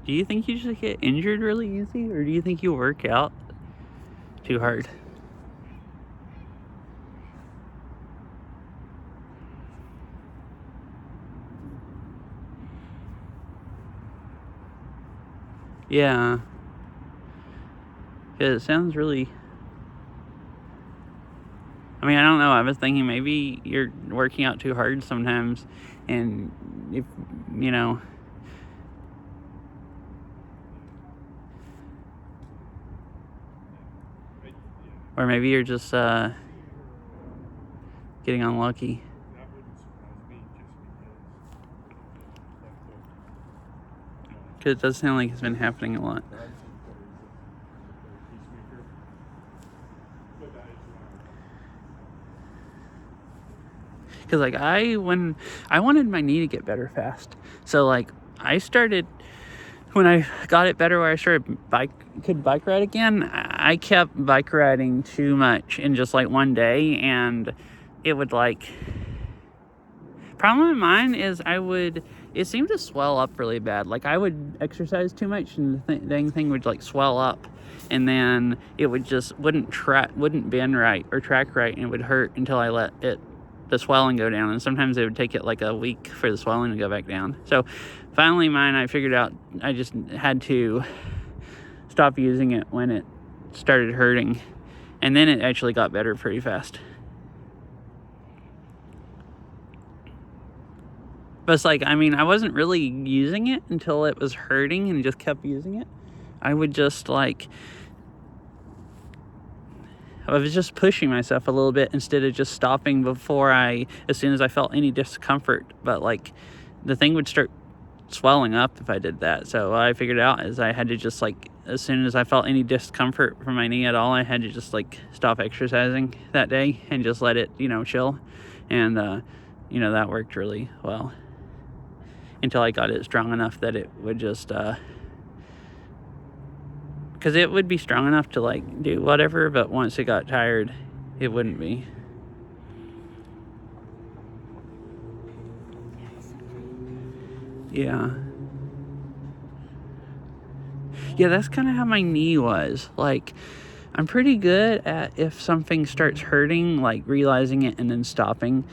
Do you think you just get injured really easy, or do you think you work out too hard? Yeah. 'Cause it sounds really... I mean, I don't know. I was thinking maybe you're working out too hard sometimes, and if, you know... Or maybe you're just getting unlucky. Because it does sound like it's been happening a lot. Because like when I wanted my knee to get better fast, so like I started, when I got it better where I started could bike ride again, I kept bike riding too much in just like one day, and it would like... Problem of mine is it seemed to swell up really bad. Like I would exercise too much and the dang thing would like swell up, and then it would just wouldn't bend right or track right, and it would hurt until I let the swelling go down. And sometimes it would take it like a week for the swelling to go back down. So finally mine, I figured out I just had to stop using it when it started hurting, and then it actually got better pretty fast. But it's like, I mean, I wasn't really using it until it was hurting and just kept using it. I would just like... I was just pushing myself a little bit instead of just stopping as soon as I felt any discomfort. But like, the thing would start swelling up if I did that. So what I figured out is I had to just like, as soon as I felt any discomfort from my knee at all, I had to just like stop exercising that day and just let it, you know, chill. And, you know, that worked really well until I got it strong enough that it would just, because it would be strong enough to like do whatever, but once it got tired, it wouldn't be. Yeah. Yeah, that's kind of how my knee was. Like, I'm pretty good at, if something starts hurting, like realizing it and then stopping.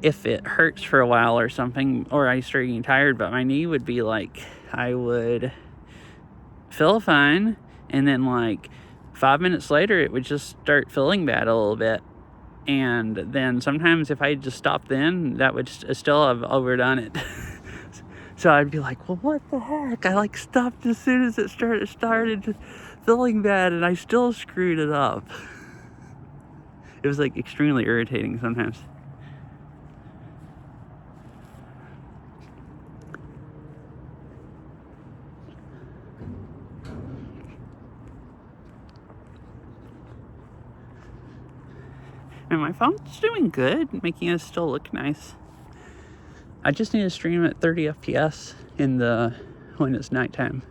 If it hurts for a while or something, or I start getting tired, but my knee would be like, I would feel fine, and then like 5 minutes later it would just start feeling bad a little bit, and then sometimes if I just stopped then, that would still have overdone it. So I'd be like, well, what the heck, I like stopped as soon as it started just feeling bad, and I still screwed it up. It was like extremely irritating sometimes. And my phone's doing good, making it still look nice. I just need to stream at 30 FPS when it's nighttime.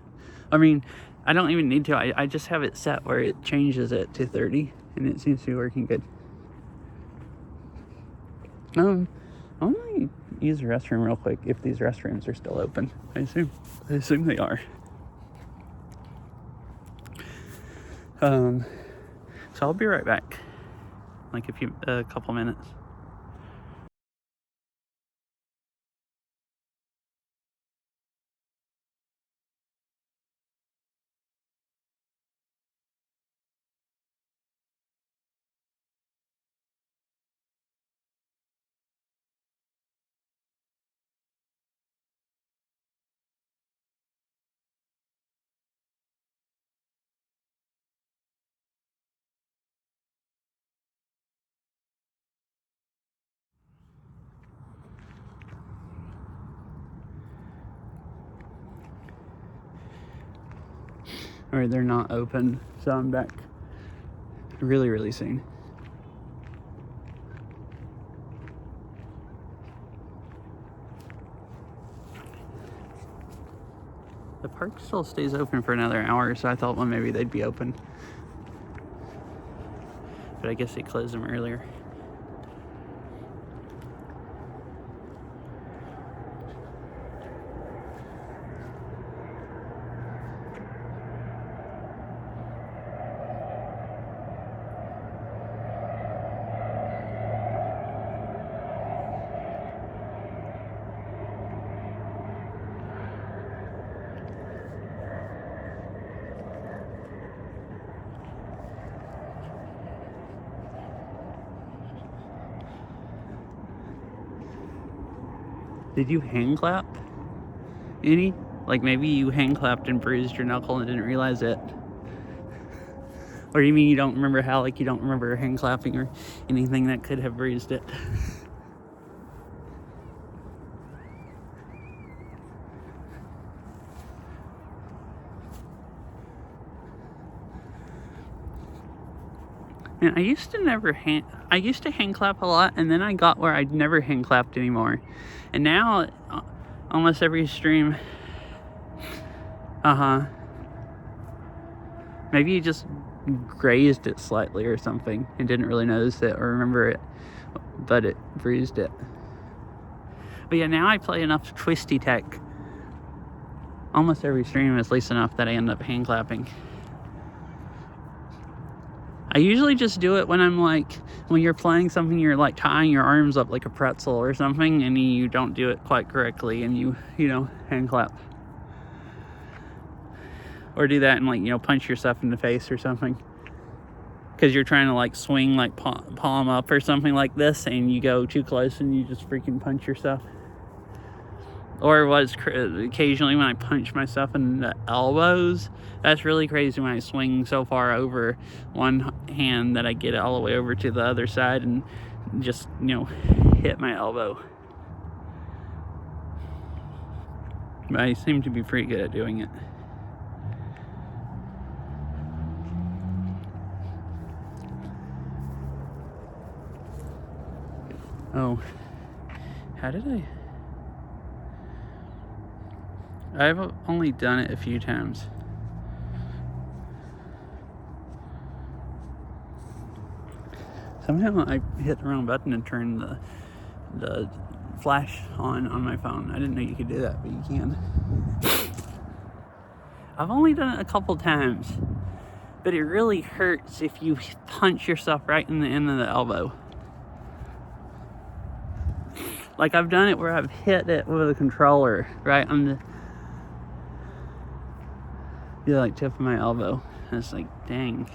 I mean, I don't even need to. I just have it set where it changes it to 30, and it seems to be working good. I want to use the restroom real quick if these restrooms are still open. I assume they are. So I'll be right back. Like a couple minutes. or they're not open. So I'm back really, really soon. The park still stays open for another hour, so I thought, well, maybe they'd be open. But I guess they closed them earlier. Did you hand clap any? Like maybe you hand clapped and bruised your knuckle and didn't realize it. Or you mean you don't remember how, like you don't remember hand clapping or anything that could have bruised it? Man, I used to hand clap a lot, and then I got where I never hand clapped anymore. And now, almost every stream, maybe you just grazed it slightly or something and didn't really notice it or remember it, but it bruised it. But yeah, now I play enough twisty tech. Almost every stream is at least enough that I end up hand clapping. I usually just do it when I'm like, when you're playing something, you're like tying your arms up like a pretzel or something, and you don't do it quite correctly, and you know, hand clap. Or do that and like, you know, punch yourself in the face or something. Because you're trying to like swing like palm up or something like this, and you go too close and you just freaking punch yourself. Or was occasionally when I punch myself in the elbows. That's really crazy when I swing so far over one hand that I get it all the way over to the other side and just, you know, hit my elbow. But I seem to be pretty good at doing it. Oh, how did I've only done it a few times. Somehow I hit the wrong button and turned the flash on my phone. I didn't know you could do that, but you can. I've only done it a couple times, but it really hurts if you punch yourself right in the end of the elbow. Like I've done it where I've hit it with a controller right on the like tip of my elbow. And it's like, dang.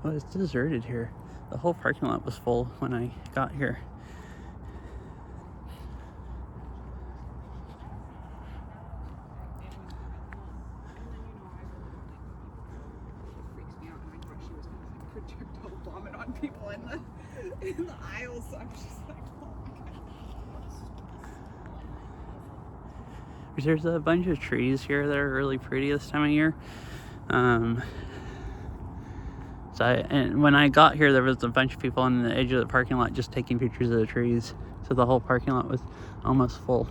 Oh, it's deserted here. The whole parking lot was full when I got here. Vomit on people in the aisles, so I'm just like, oh my god. There's a bunch of trees here that are really pretty this time of year. And when I got here, there was a bunch of people on the edge of the parking lot just taking pictures of the trees. So the whole parking lot was almost full.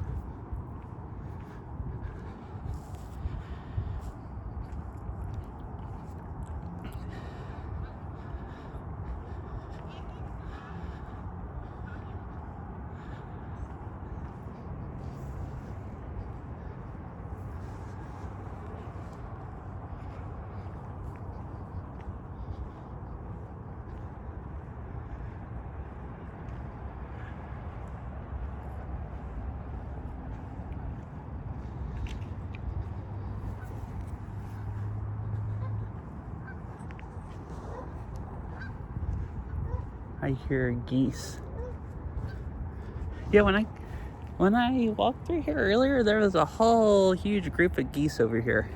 I hear geese. Yeah, when I walked through here earlier, there was a whole huge group of geese over here.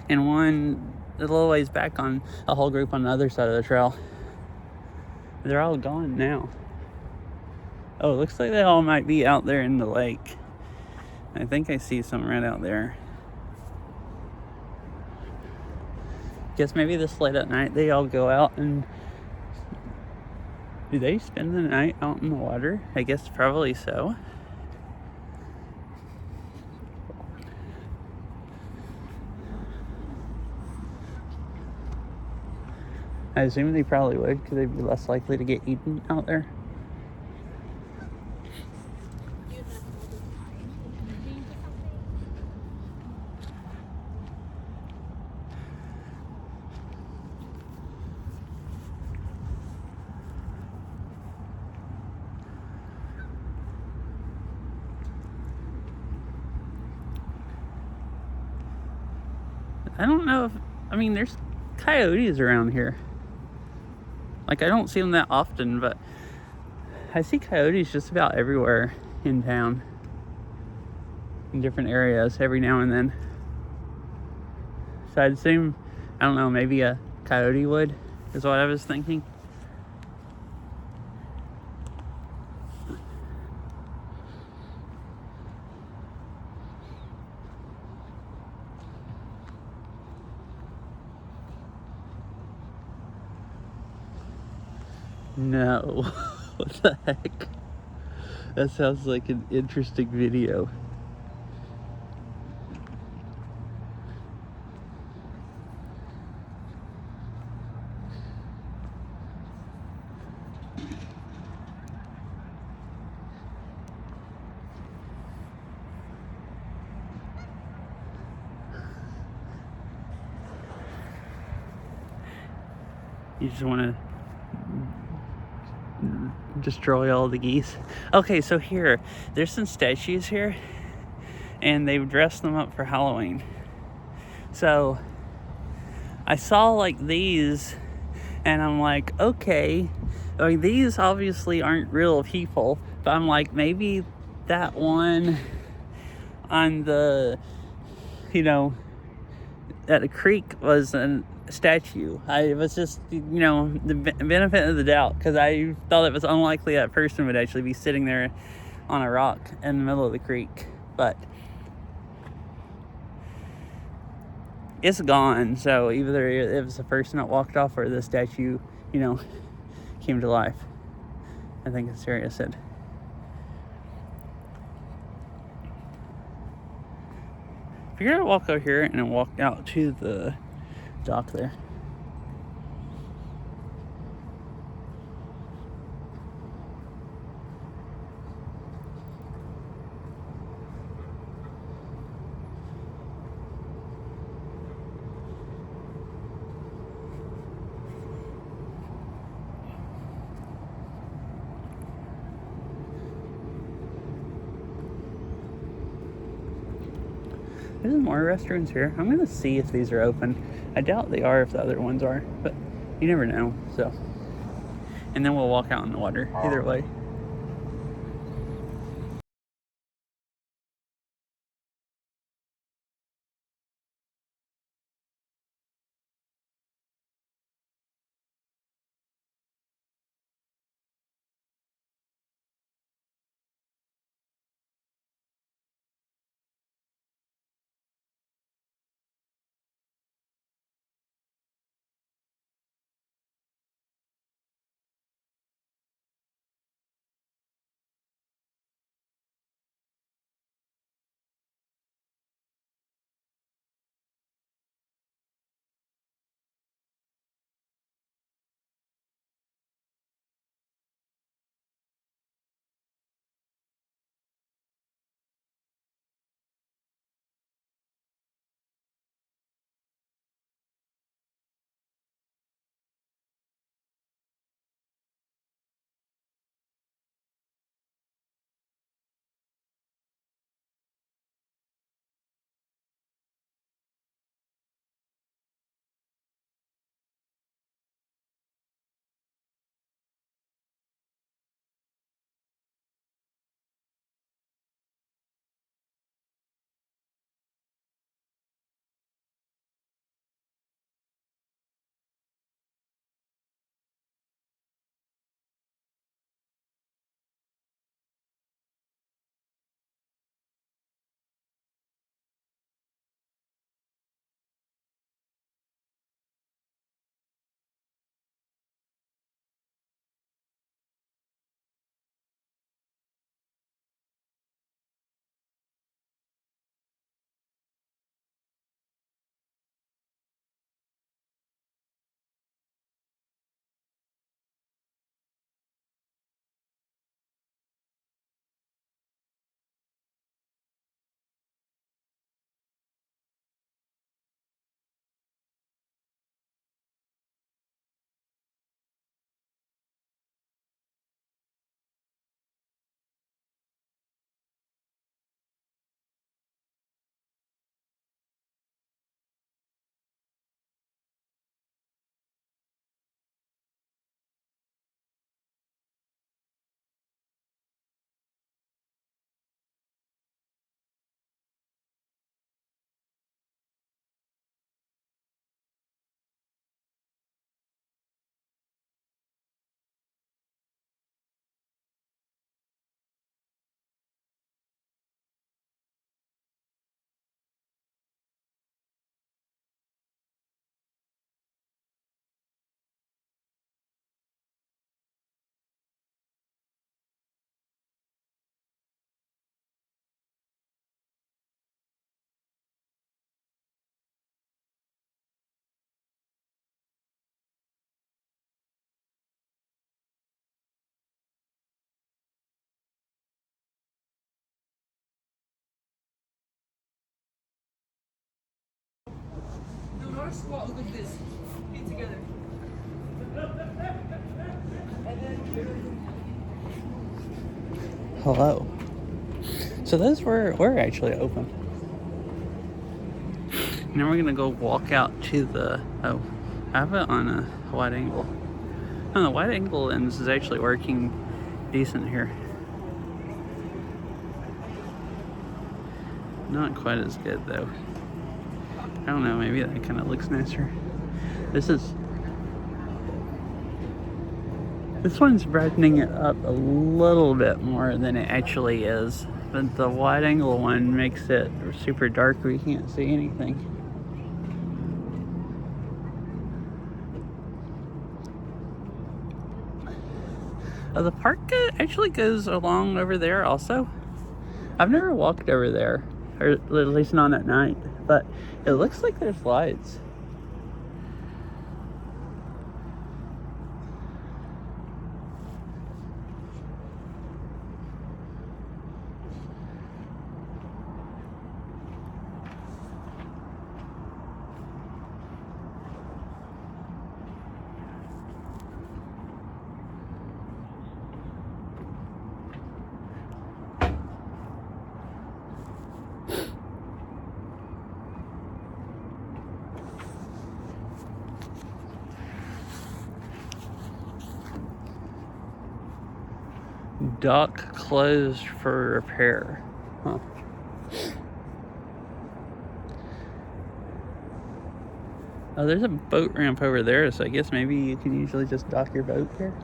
And one a little ways back on a whole group on the other side of the trail. They're all gone now. Oh, it looks like they all might be out there in the lake. I think I see some right out there. Guess maybe this late at night they all go out and... Do they spend the night out in the water? I guess probably so. I assume they probably would, because they'd be less likely to get eaten out there. I don't know if... I mean, there's coyotes around here. Like, I don't see them that often, but I see coyotes just about everywhere in town. In different areas, every now and then. So I'd assume, I don't know, maybe a coyote would, is what I was thinking. No. What the heck? That sounds like an interesting video. You just want to destroy all the geese. Okay, so here, there's some statues here, and they've dressed them up for Halloween. So I saw like these, and I'm like, okay, I mean, these obviously aren't real people, but I'm like, maybe that one on the, you know, at the creek was a statue. I was just, you know, the benefit of the doubt, because I thought it was unlikely that person would actually be sitting there on a rock in the middle of the creek, but it's gone. So either it was the person that walked off or the statue, you know, came to life. I think it's serious. Said. If you're gonna walk over here and then walk out to the dock there. There's more restaurants here. I'm gonna see if these are open. I doubt they are if the other ones are, but you never know. So, and then we'll walk out in the water either way. gotta squat like this. Feet together. Hello. So those were actually open. Now we're gonna go walk out to the, oh, I have it on a wide angle. No, the wide angle lens is actually working decent here. Not quite as good though. I don't know, maybe that kind of looks nicer. This one's brightening it up a little bit more than it actually is. But the wide angle one makes it super dark where you can't see anything. The park actually goes along over there also. I've never walked over there, or at least not at night, but it looks like there's lights. Dock closed for repair. Huh. Oh, there's a boat ramp over there, so I guess maybe you can usually just dock your boat here.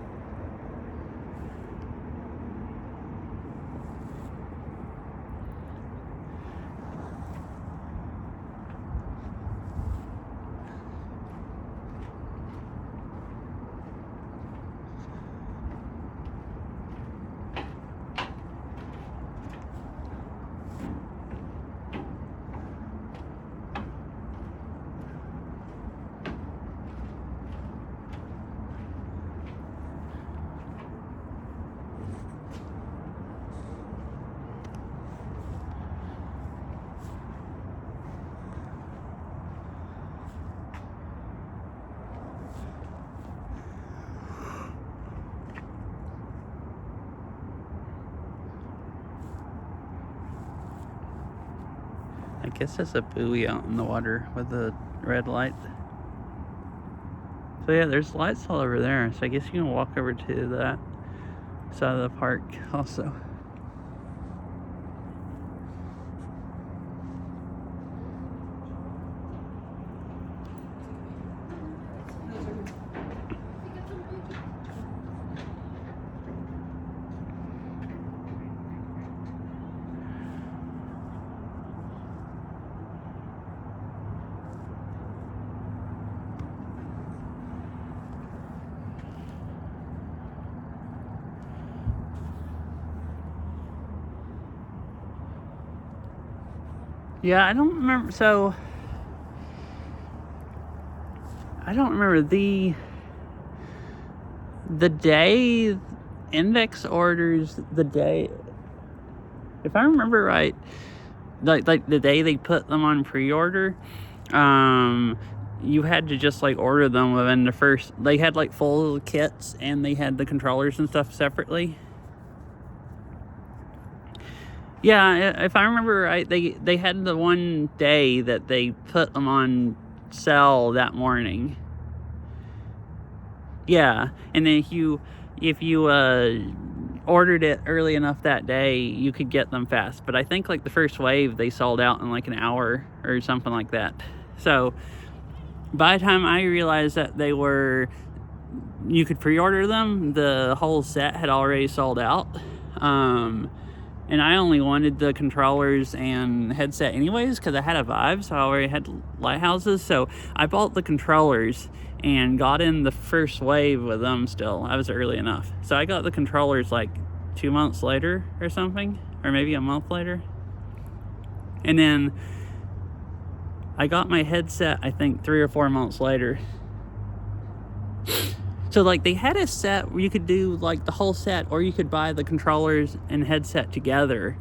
I guess that's a buoy out in the water with a red light. So yeah, there's lights all over there. So I guess you can walk over to that side of the park also. Yeah, I don't remember. So I don't remember the day index orders. The day, if I remember right, like the day they put them on pre-order, you had to just like order them within the first. They had like full kits and they had the controllers and stuff separately. Yeah, if I remember right, they had the one day that they put them on sale that morning. Yeah, and then if you ordered it early enough that day, you could get them fast. But I think like the first wave they sold out in like an hour or something like that. So by the time I realized that you could pre-order them, the whole set had already sold out. And I only wanted the controllers and headset anyways because I had a Vive, so I already had lighthouses. So I bought the controllers and got in the first wave with them still. I was early enough. So I got the controllers like 2 months later or something, or maybe a month later. And then I got my headset, I think 3 or 4 months later. So like they had a set where you could do like the whole set, or you could buy the controllers and headset together.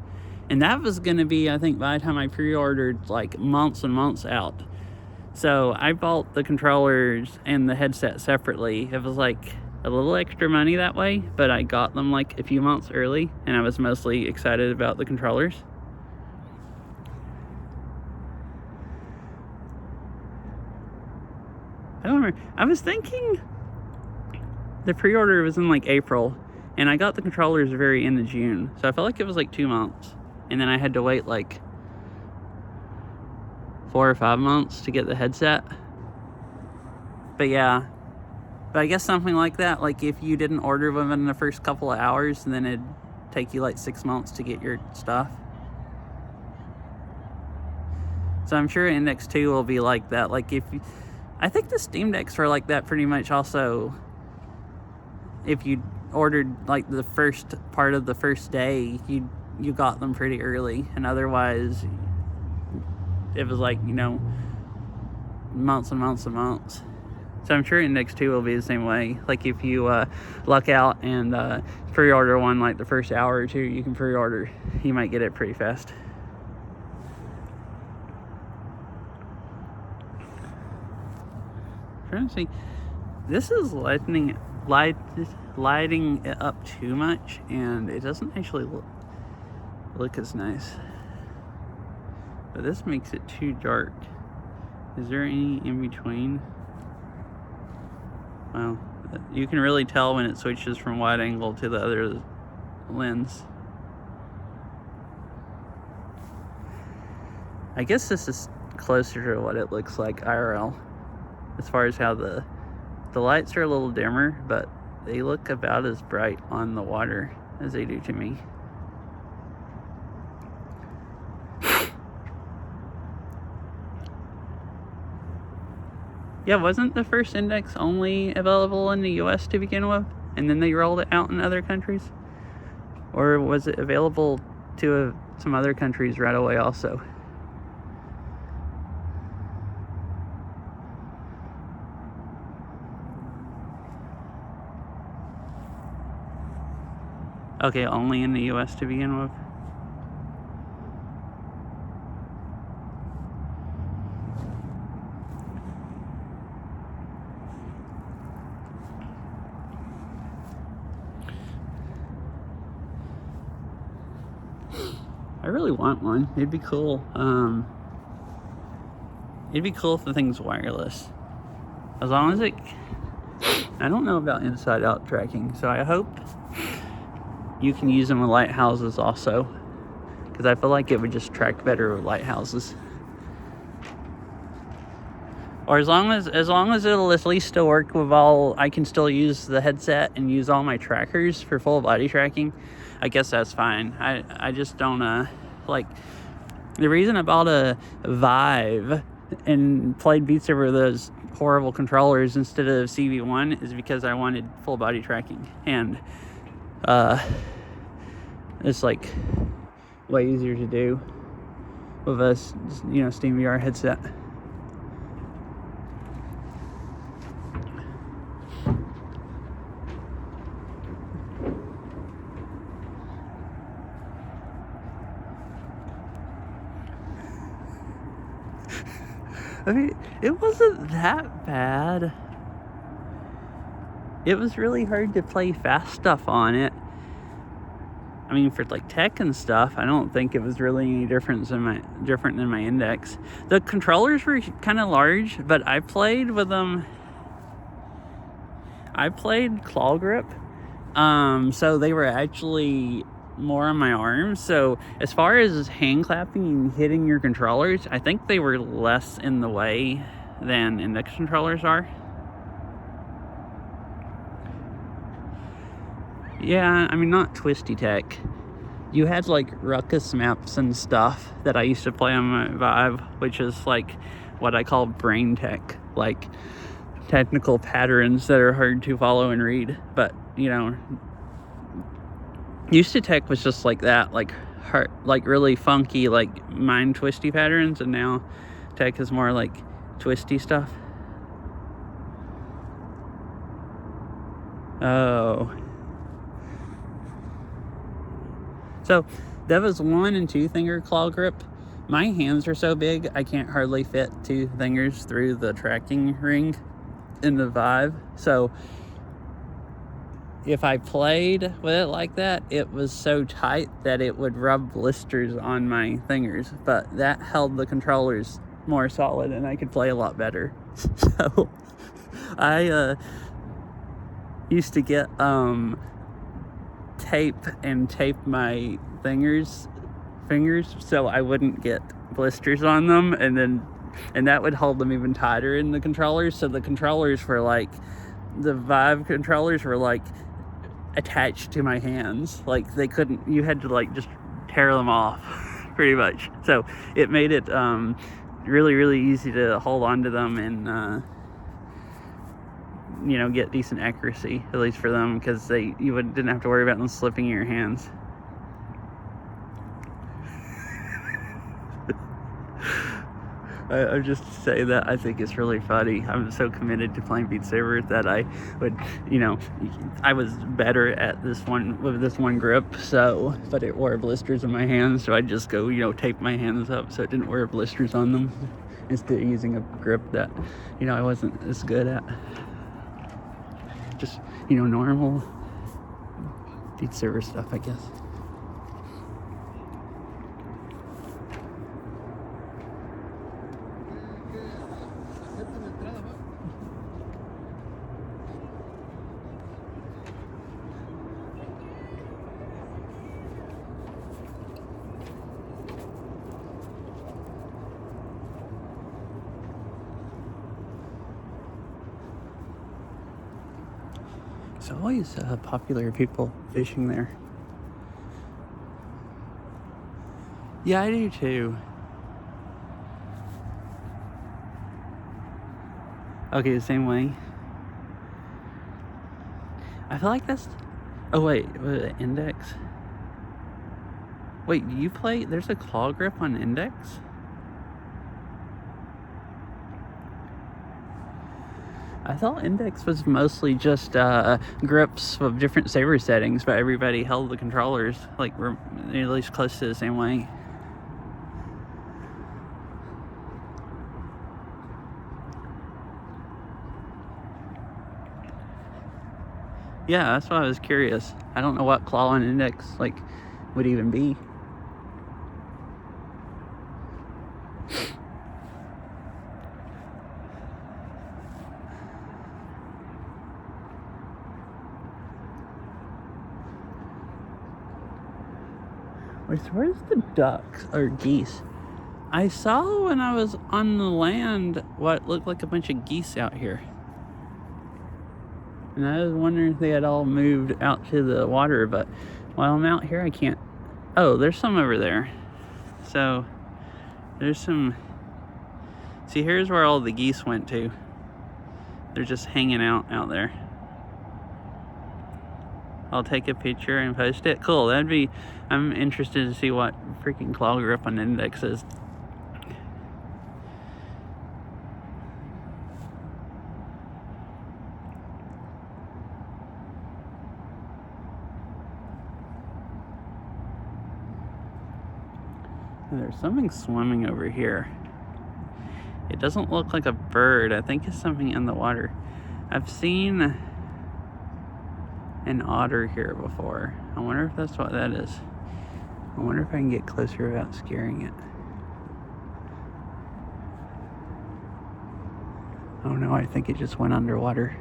And that was gonna be, I think by the time I pre-ordered, like months and months out. So I bought the controllers and the headset separately. It was like a little extra money that way, but I got them like a few months early, and I was mostly excited about the controllers. I don't remember. I was thinking the pre-order was in like April, and I got the controllers very end of June. So I felt like it was like 2 months. And then I had to wait like 4 or 5 months to get the headset. But yeah. But I guess something like that, like if you didn't order them in the first couple of hours, then it'd take you like 6 months to get your stuff. So I'm sure Index 2 will be like that. Like if you, I think the Steam Decks were like that pretty much also. If you ordered like the first part of the first day, you got them pretty early, and otherwise it was like, you know, months and months and months. So I'm sure Index 2 will be the same way. Like if you luck out and pre-order one like the first hour or two, you can pre-order. You might get it pretty fast. I'm trying to see. This is lighting it up too much, and it doesn't actually look as nice. But this makes it too dark. Is there any in between? Well, you can really tell when it switches from wide angle to the other lens. I guess this is closer to what it looks like IRL, as far as how the lights are a little dimmer, but they look about as bright on the water as they do to me. Yeah, wasn't the first Index only available in the US to begin with, and then they rolled it out in other countries? Or was it available to some other countries right away also? Okay, only in the US to begin with. I really want one. It'd be cool. It'd be cool if the thing's wireless. As long as it... I don't know about inside-out tracking, so I hope you can use them with lighthouses also, because I feel like it would just track better with lighthouses. Or as long as it'll at least still work with all, I can still use the headset and use all my trackers for full body tracking, I guess that's fine. I just don't, like, the reason I bought a Vive and played Beat Saber with those horrible controllers instead of CV1 is because I wanted full body tracking, and it's like way easier to do with a, you know, Steam VR headset. I mean, it wasn't that bad. It was really hard to play fast stuff on it. I mean, for like tech and stuff, I don't think it was really any different than my Index. The controllers were kind of large, but I played with them. I played claw grip, so they were actually more on my arms. So as far as hand clapping and hitting your controllers, I think they were less in the way than Index controllers are. Yeah, I mean, not twisty tech. You had like ruckus maps and stuff that I used to play on my Vive, which is like what I call brain tech, like technical patterns that are hard to follow and read. But, you know, used to tech was just like that, like hard, like really funky, like mind twisty patterns, and now tech is more like twisty stuff. Oh. So that was 1 and 2 finger claw grip. my hands are so big, I can't hardly fit 2 fingers through the tracking ring in the Vive. So if I played with it like that, it was so tight that it would rub blisters on my fingers. But that held the controllers more solid and I could play a lot better. So I used to get tape and tape my fingers so I wouldn't get blisters on them, and that would hold them even tighter in the controllers. So the controllers were like, the Vive controllers were like attached to my hands, like they couldn't, you had to like just tear them off pretty much. So it made it really easy to hold on to them and you know, get decent accuracy, at least for them, because didn't have to worry about them slipping in your hands. I just say that I think it's really funny. I'm so committed to playing Beat Saber that I would, you know, I was better at this one with this one grip, so, but it wore blisters on my hands, so I'd just go, you know, tape my hands up so it didn't wear blisters on them, instead of using a grip that, you know, I wasn't as good at. Just, you know, normal Beat Saber stuff, I guess. There's always popular people fishing there. Yeah, I do too. Okay, the same way. I feel like that's... Oh wait, Index? Wait, do you play... There's a claw grip on Index? I thought Index was mostly just grips of different saber settings, but everybody held the controllers like we're at least close to the same way. Yeah, that's why I was curious. I don't know what claw and Index like would even be. Where's the ducks or geese? I saw when I was on the land what looked like a bunch of geese out here. And I was wondering if they had all moved out to the water, but while I'm out here I can't... Oh, there's some over there. So, there's some... See, here's where all the geese went to. They're just hanging out there. I'll take a picture and post it. Cool, that'd be... I'm interested to see what freaking claw grip on Index is. There's something swimming over here. It doesn't look like a bird. I think it's something in the water. I've seen an otter here before. I wonder if that's what that is. I wonder if I can get closer without scaring it. Oh no, I think it just went underwater.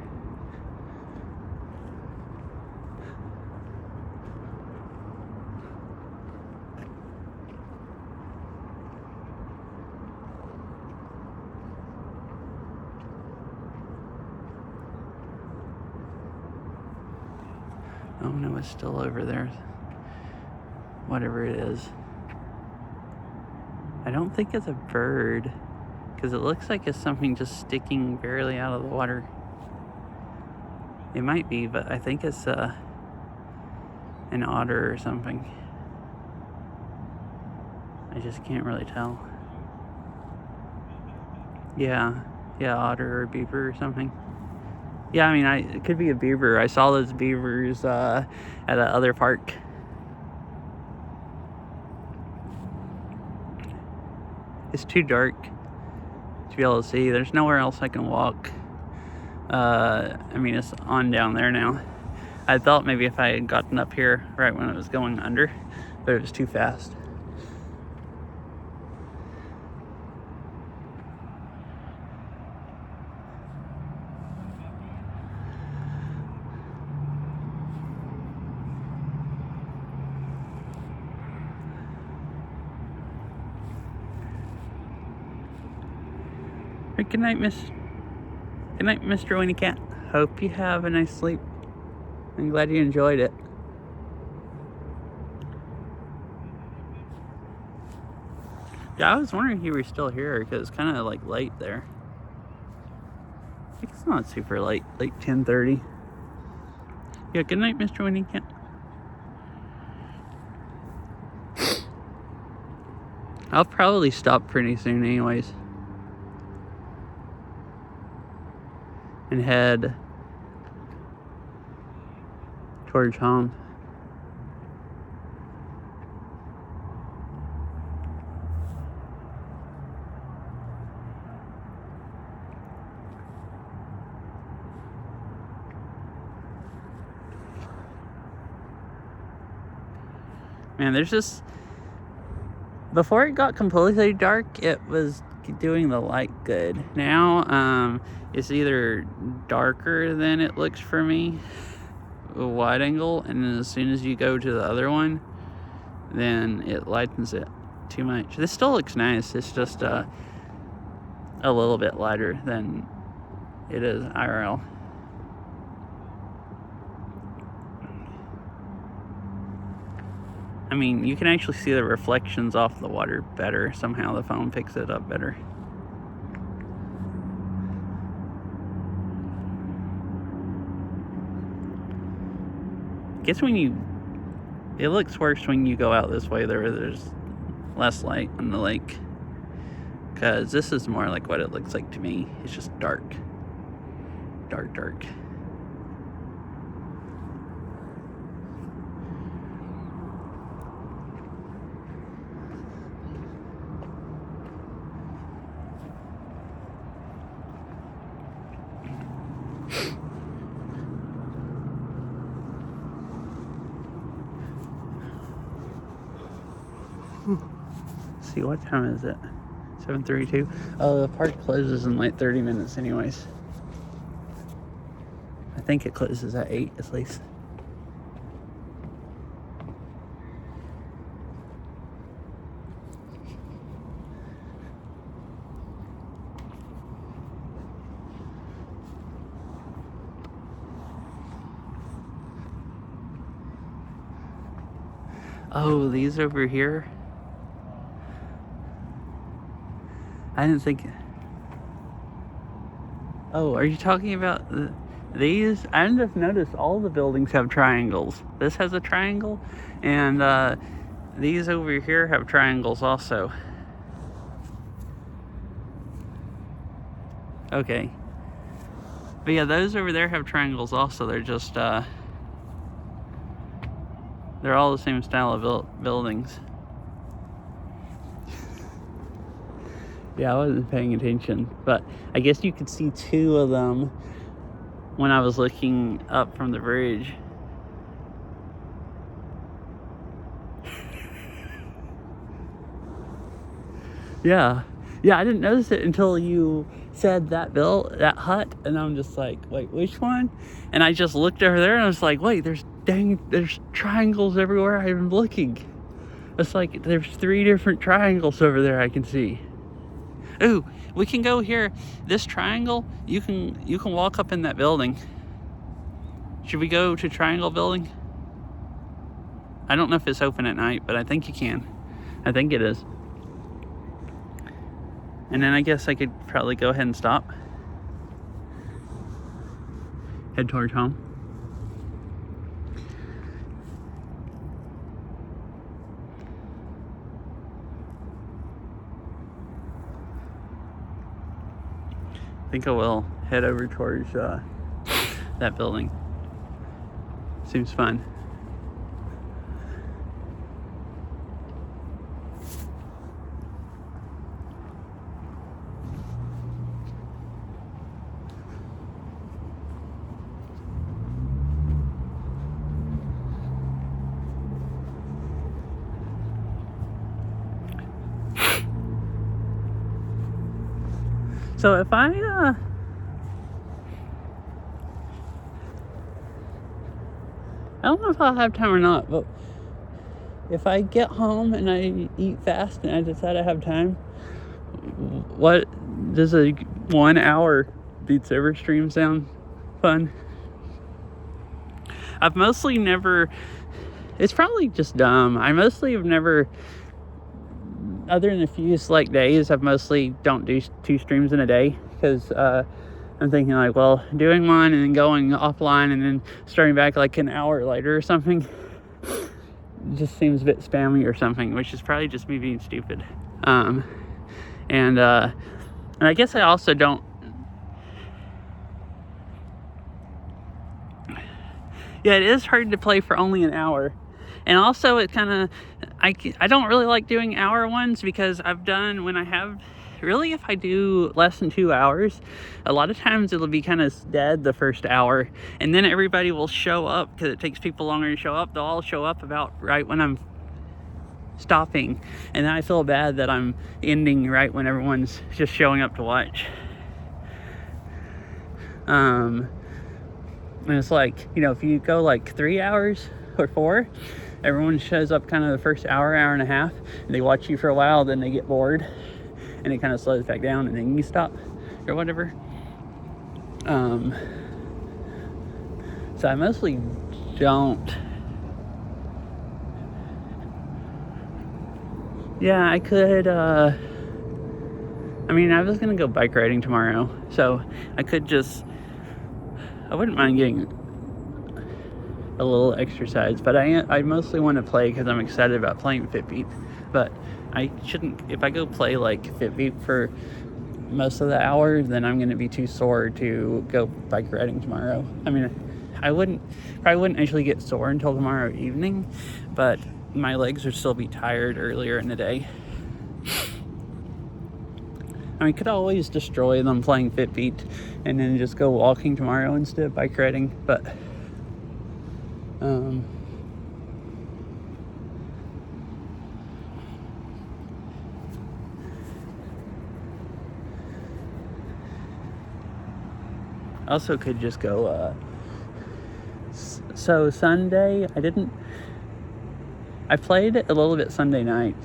Oh no, it's still over there. Whatever it is. I don't think it's a bird, because it looks like it's something just sticking barely out of the water. It might be, but I think it's an otter or something. I just can't really tell. Yeah, otter or beaver or something. Yeah, I mean, it could be a beaver. I saw those beavers at the other park. It's too dark to be able to see. There's nowhere else I can walk. I mean, it's on down there now. I thought maybe if I had gotten up here right when it was going under, but it was too fast. Good night, Good night, Mr. Winnie Cat. Hope you have a nice sleep. I'm glad you enjoyed it. Yeah, I was wondering if you were still here because it's kind of like late there. It's not super late, like 10:30. Yeah, good night, Mr. Winnie Cat. I'll probably stop pretty soon anyways. And head towards home. Man, there's just, before it got completely dark, it was doing the light good. Now, it's either darker than it looks for me, a wide angle, and then as soon as you go to the other one, then it lightens it too much. This still looks nice. It's just a little bit lighter than it is IRL. I mean, you can actually see the reflections off the water better. Somehow the phone picks it up better. I guess it looks worse when you go out this way. There's less light on the lake. Because this is more like what it looks like to me. It's just dark. Dark. Let's see, what time is it? 7:32. Oh, the park closes in like 30 minutes anyways. I think it closes at 8 at least. Oh, these over here? I didn't think... Oh, are you talking about these? I just noticed all the buildings have triangles. This has a triangle, and these over here have triangles also. Okay. But yeah, those over there have triangles also. They're just, they're all the same style of buildings. Yeah, I wasn't paying attention, but I guess you could see two of them when I was looking up from the bridge. Yeah, I didn't notice it until you said that hut, and I'm just like, wait, which one? And I just looked over there and I was like, wait, there's triangles everywhere I'm looking. It's like there's 3 different triangles over there I can see. Ooh, we can go here. This triangle, you can walk up in that building. Should we go to Triangle Building? I don't know if it's open at night, but I think you can. I think it is. And then I guess I could probably go ahead and stop. Head towards home. I think I will head over towards that building. Seems fun. So if I don't know if I'll have time or not, but if I get home and I eat fast and I decide I have time, what does a 1 hour Beat Saber stream sound fun? I've mostly never, it's probably just dumb. I mostly have never, other than a few select days, I've mostly don't do 2 streams in a day because I'm thinking like, well, doing one and then going offline and then starting back like an hour later or something just seems a bit spammy or something, which is probably just me being stupid. And I guess I also don't. Yeah, it is hard to play for only an hour. And also it kind of, I don't really like doing hour ones because I've done, when I have, really if I do less than 2 hours, a lot of times it'll be kind of dead the first hour. And then everybody will show up because it takes people longer to show up. They'll all show up about right when I'm stopping. And then I feel bad that I'm ending right when everyone's just showing up to watch. And it's like, you know, if you go like 3 hours or 4, everyone shows up kind of the first hour, hour and a half, and they watch you for a while, then they get bored, and it kind of slows back down, and then you stop, or whatever. So I mostly don't. Yeah, I could, I mean, I was gonna go bike riding tomorrow, so I could just, I wouldn't mind getting a little exercise, but I mostly want to play because I'm excited about playing Fitbeat. But I shouldn't, if I go play like Fitbeat for most of the hour, then I'm going to be too sore to go bike riding tomorrow. I mean, I probably wouldn't actually get sore until tomorrow evening, but my legs would still be tired earlier in the day. I mean, could always destroy them playing Fitbeat and then just go walking tomorrow instead of bike riding, but also could just go, so Sunday, I played a little bit Sunday night.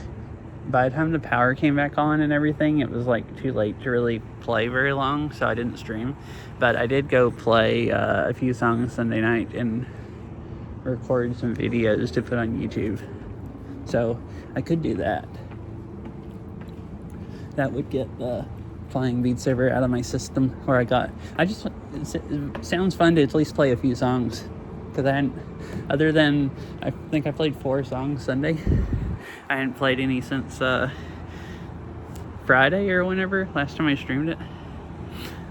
By the time the power came back on and everything, it was like too late to really play very long, so I didn't stream. But I did go play a few songs Sunday night and record some videos to put on YouTube. So I could do that. That would get the playing Beat Saber out of my system, where it sounds fun to at least play a few songs. Because other than, I think I played 4 songs Sunday. I hadn't played any since Friday or whenever, last time I streamed it.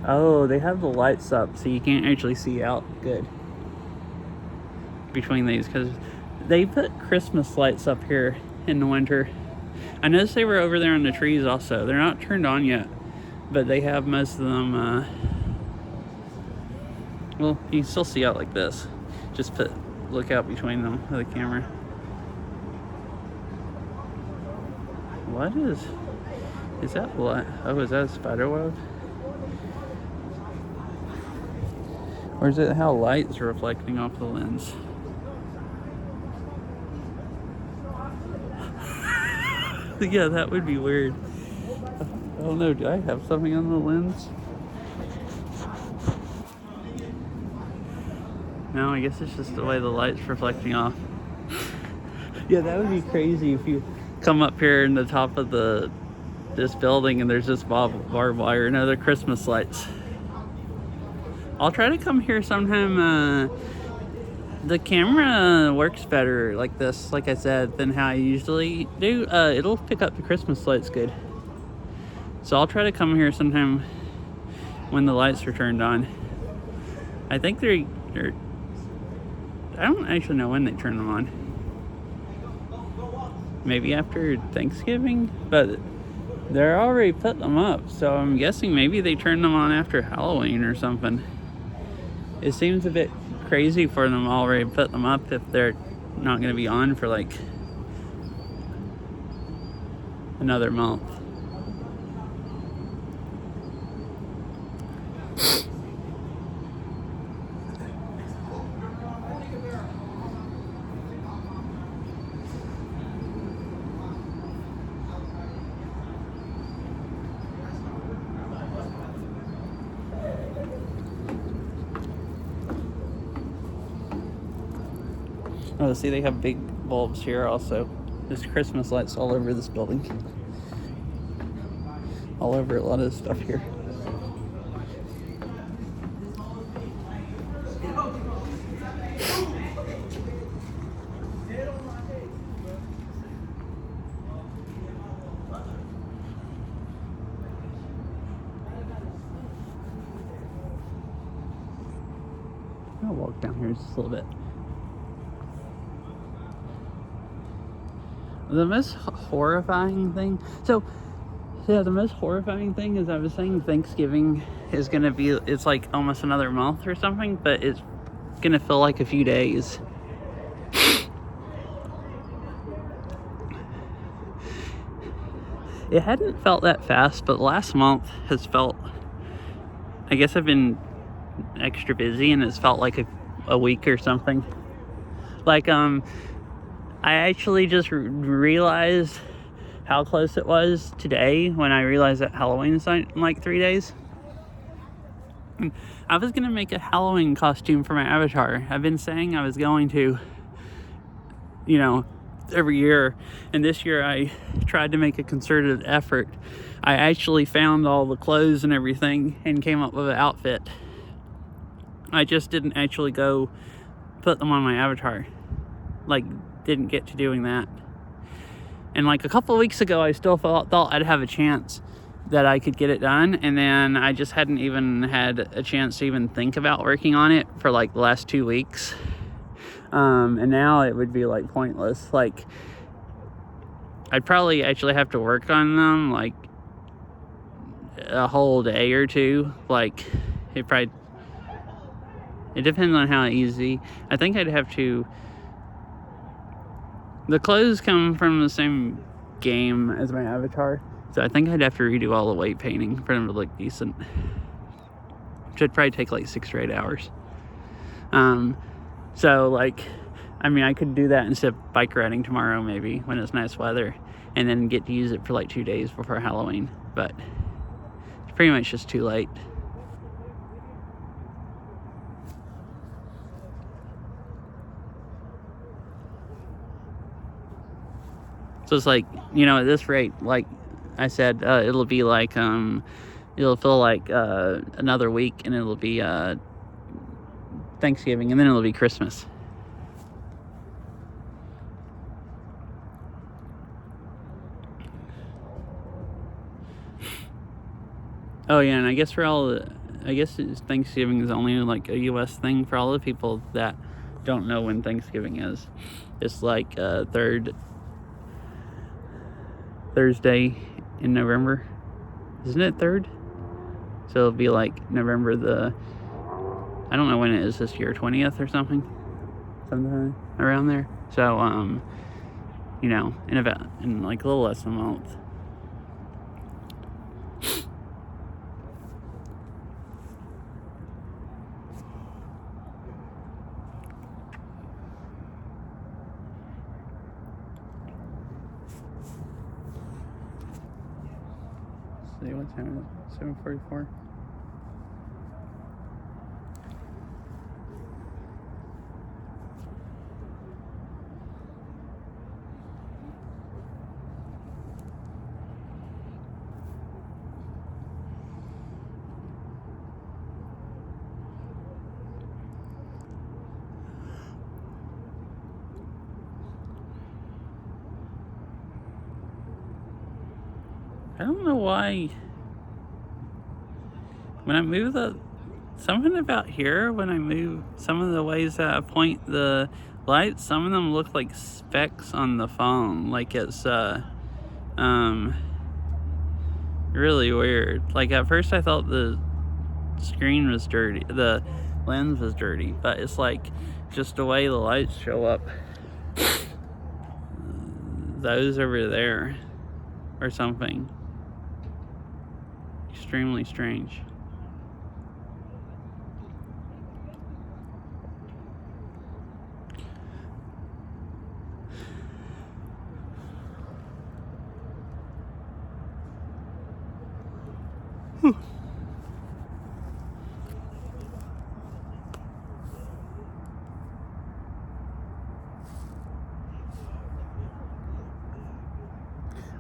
Oh, they have the lights up so you can't actually see out good between these, because they put Christmas lights up here in the winter. I noticed they were over there on the trees also. They're not turned on yet, but they have most of them, well, you can still see out like this. Just look out between them with the camera. What is that what? Oh, is that a spider web? Or is it how light's reflecting off the lens? Yeah, that would be weird. I don't know, do I have something on the lens? No, I guess it's just the way the light's reflecting off. Yeah, that would be crazy if you come up here in the top of this building and there's just barbed wire and other Christmas lights. I'll try to come here sometime. The camera works better like this, like I said, than how I usually do. It'll pick up the Christmas lights good. So I'll try to come here sometime when the lights are turned on. I think they're I don't actually know when they turn them on. Maybe after Thanksgiving, but they're already put them up, so I'm guessing maybe they turn them on after Halloween or something. It seems a bit crazy for them already put them up if they're not going to be on for like another month. Oh, see, they have big bulbs here also. There's Christmas lights all over this building. All over a lot of stuff here. I'll walk down here just a little bit. The most horrifying thing. So, yeah, the most horrifying thing is I was saying Thanksgiving is gonna be. It's like almost another month or something, but it's gonna feel like a few days. It hadn't felt that fast, but last month has felt. I guess I've been extra busy, and it's felt like a week or something. Like I actually just realized how close it was today when I realized that Halloween is in like 3 days. I was gonna make a Halloween costume for my avatar. I've been saying I was going to, you know, every year, and this year I tried to make a concerted effort. I actually found all the clothes and everything and came up with an outfit. I just didn't actually go put them on my avatar. Like, didn't get to doing that. And like a couple of weeks ago, I still thought I'd have a chance that I could get it done, and then I just hadn't even had a chance to even think about working on it for like the last 2 weeks. And now it would be like pointless. Like, I'd probably actually have to work on them like a whole day or two. Like, it depends on how easy. I think I'd have to. The clothes come from the same game as my avatar, so I think I'd have to redo all the weight painting for them to look decent. Which would probably take like 6 or 8 hours. So like, I mean, I could do that instead of bike riding tomorrow maybe when it's nice weather, and then get to use it for like 2 days before Halloween, but it's pretty much just too late. So it's like, you know, at this rate, like I said, it'll be like, it'll feel like another week, and it'll be Thanksgiving, and then it'll be Christmas. Oh yeah, and I guess Thanksgiving is only like a U.S. thing for all the people that don't know when Thanksgiving is. It's like third Thursday in November. Isn't it 3rd? So it'll be like November I don't know when it is this year, 20th or something around there. So you know, in like a little less than a month. See what time is it? 7:44. I don't know why. When I move something about here, when I move some of the ways that I point the lights, some of them look like specks on the phone. Like it's really weird. Like at first I thought the screen was dirty, the lens was dirty, but it's like just the way the lights show up. Those over there or something. Extremely strange.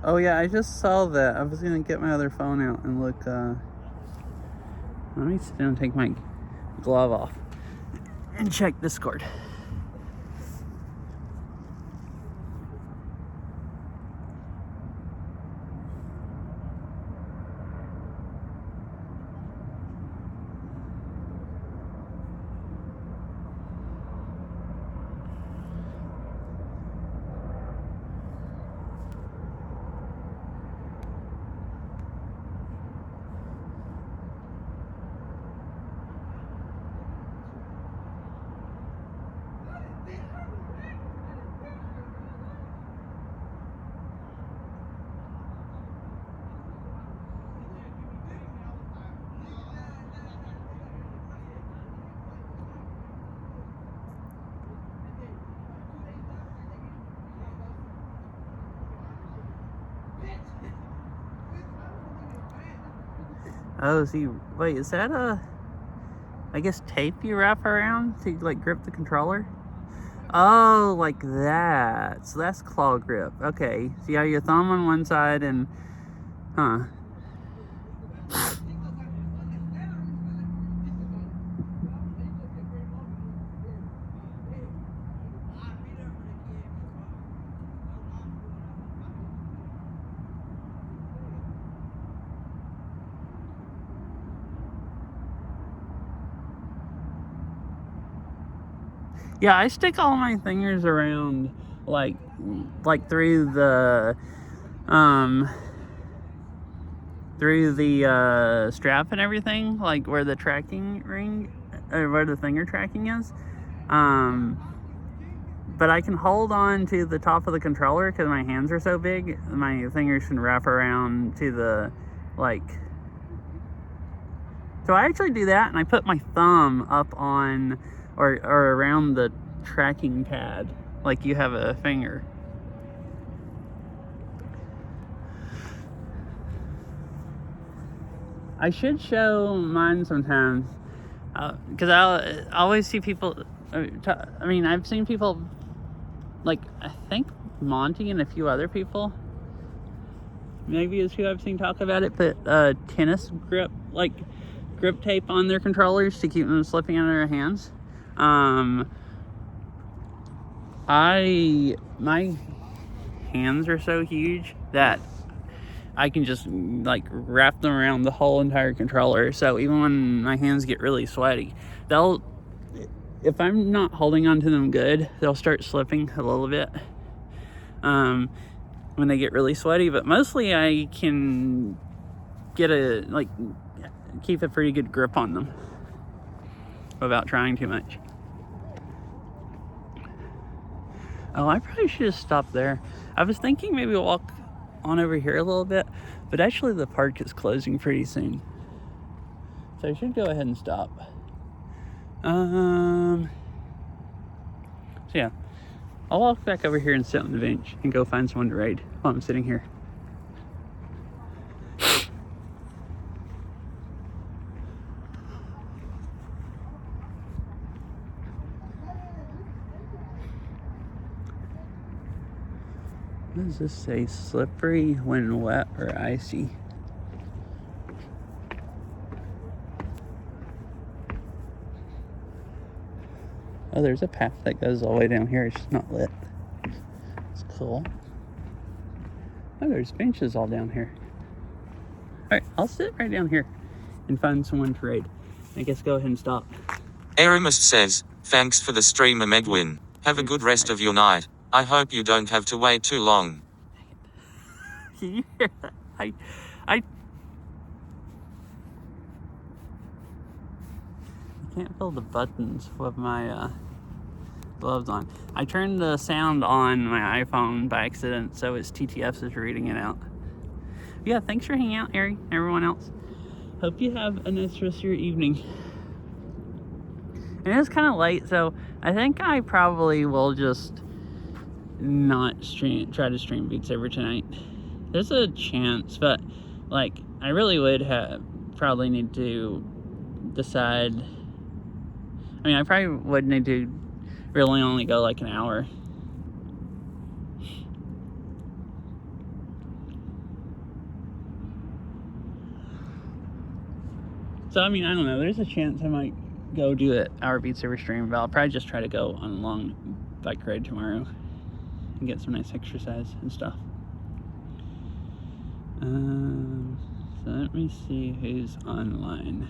Oh yeah, I just saw that. I was gonna get my other phone out and look. Let me sit down and take my glove off and check Discord. Oh, see, wait, is that I guess tape you wrap around to like grip the controller? Oh, like that. So that's claw grip. Okay. So you have your thumb on one side and, huh. Yeah, I stick all my fingers around like through the strap and everything, like where the tracking ring or where the finger tracking is. But I can hold on to the top of the controller because my hands are so big. My fingers can wrap around to the so I actually do that, and I put my thumb up on or around the tracking pad like you have a finger. I should show mine sometimes because I always see people. I mean, I've seen people like I think Monty and a few other people. Maybe is who I've seen talk about it. Put tennis grip tape on their controllers to keep them slipping out of their hands. My hands are so huge that I can just like wrap them around the whole entire controller. So even when my hands get really sweaty, if I'm not holding onto them good, they'll start slipping a little bit when they get really sweaty. But mostly I can keep a pretty good grip on them without trying too much. Oh, I probably should have stopped there. I was thinking maybe walk on over here a little bit, but actually the park is closing pretty soon. So I should go ahead and stop. So yeah, I'll walk back over here and sit on the bench and go find someone to ride while I'm sitting here. What does this say? Slippery when wet or icy? Oh, there's a path that goes all the way down here. It's just not lit. It's cool. Oh, there's benches all down here. Alright, I'll sit right down here and find someone to raid. I guess go ahead and stop. Aramus says, thanks for the stream, Medwin. Have a good rest of your night. I hope you don't have to wait too long. Can you hear that? I can't feel the buttons with my gloves on. I turned the sound on my iPhone by accident, so it's TTF's is reading it out. Yeah, thanks for hanging out, Harry, everyone else. Hope you have a nice rest of your evening. And it's kind of late, so I think I probably will just not try to stream Beat Saber tonight. There's a chance, but like I really would probably need to decide. I mean, I probably would need to really only go like an hour. So, I mean, I don't know. There's a chance I might go do it Our Beat Server stream, but I'll probably just try to go on a long bike ride tomorrow and get some nice exercise and stuff. So let me see who's online.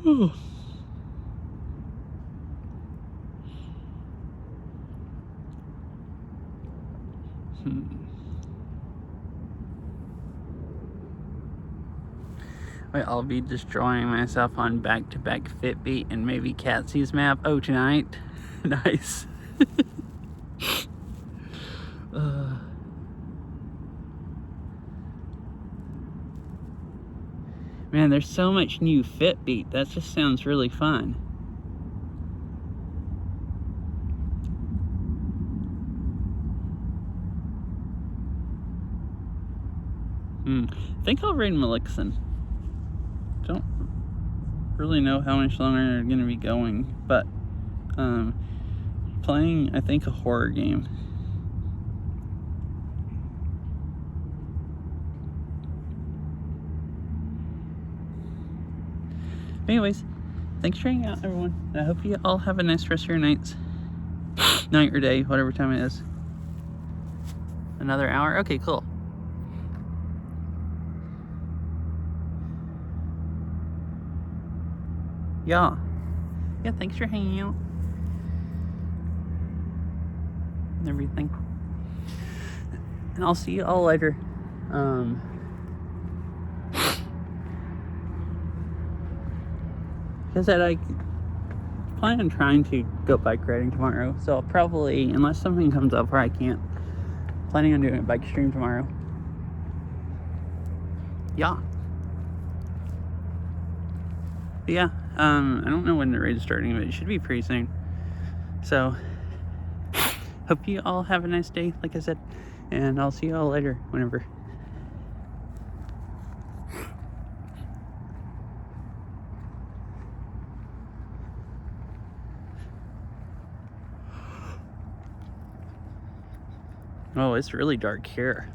Ooh. Wait, I'll be destroying myself on back-to-back Fitbit and maybe Catsy's map. Oh, tonight? Nice. Man, there's so much new Fitbit. That just sounds really fun. I think I'll raid Melixen. Don't really know how much longer they're gonna be going, but playing, I think, a horror game. Anyways, thanks for hanging out, everyone. I hope you all have a nice rest of your nights. Night or day, whatever time it is. Another hour? Okay, cool. Yeah, thanks for hanging out and everything. And I'll see you all later. Like I said, I plan on trying to go bike riding tomorrow, so I'll probably, unless something comes up where I can't, planning on doing a bike stream tomorrow. Yeah. But yeah, I don't know when the raid's starting, but it should be pretty soon. So, hope you all have a nice day, like I said, and I'll see you all later, whenever. Oh, it's really dark here.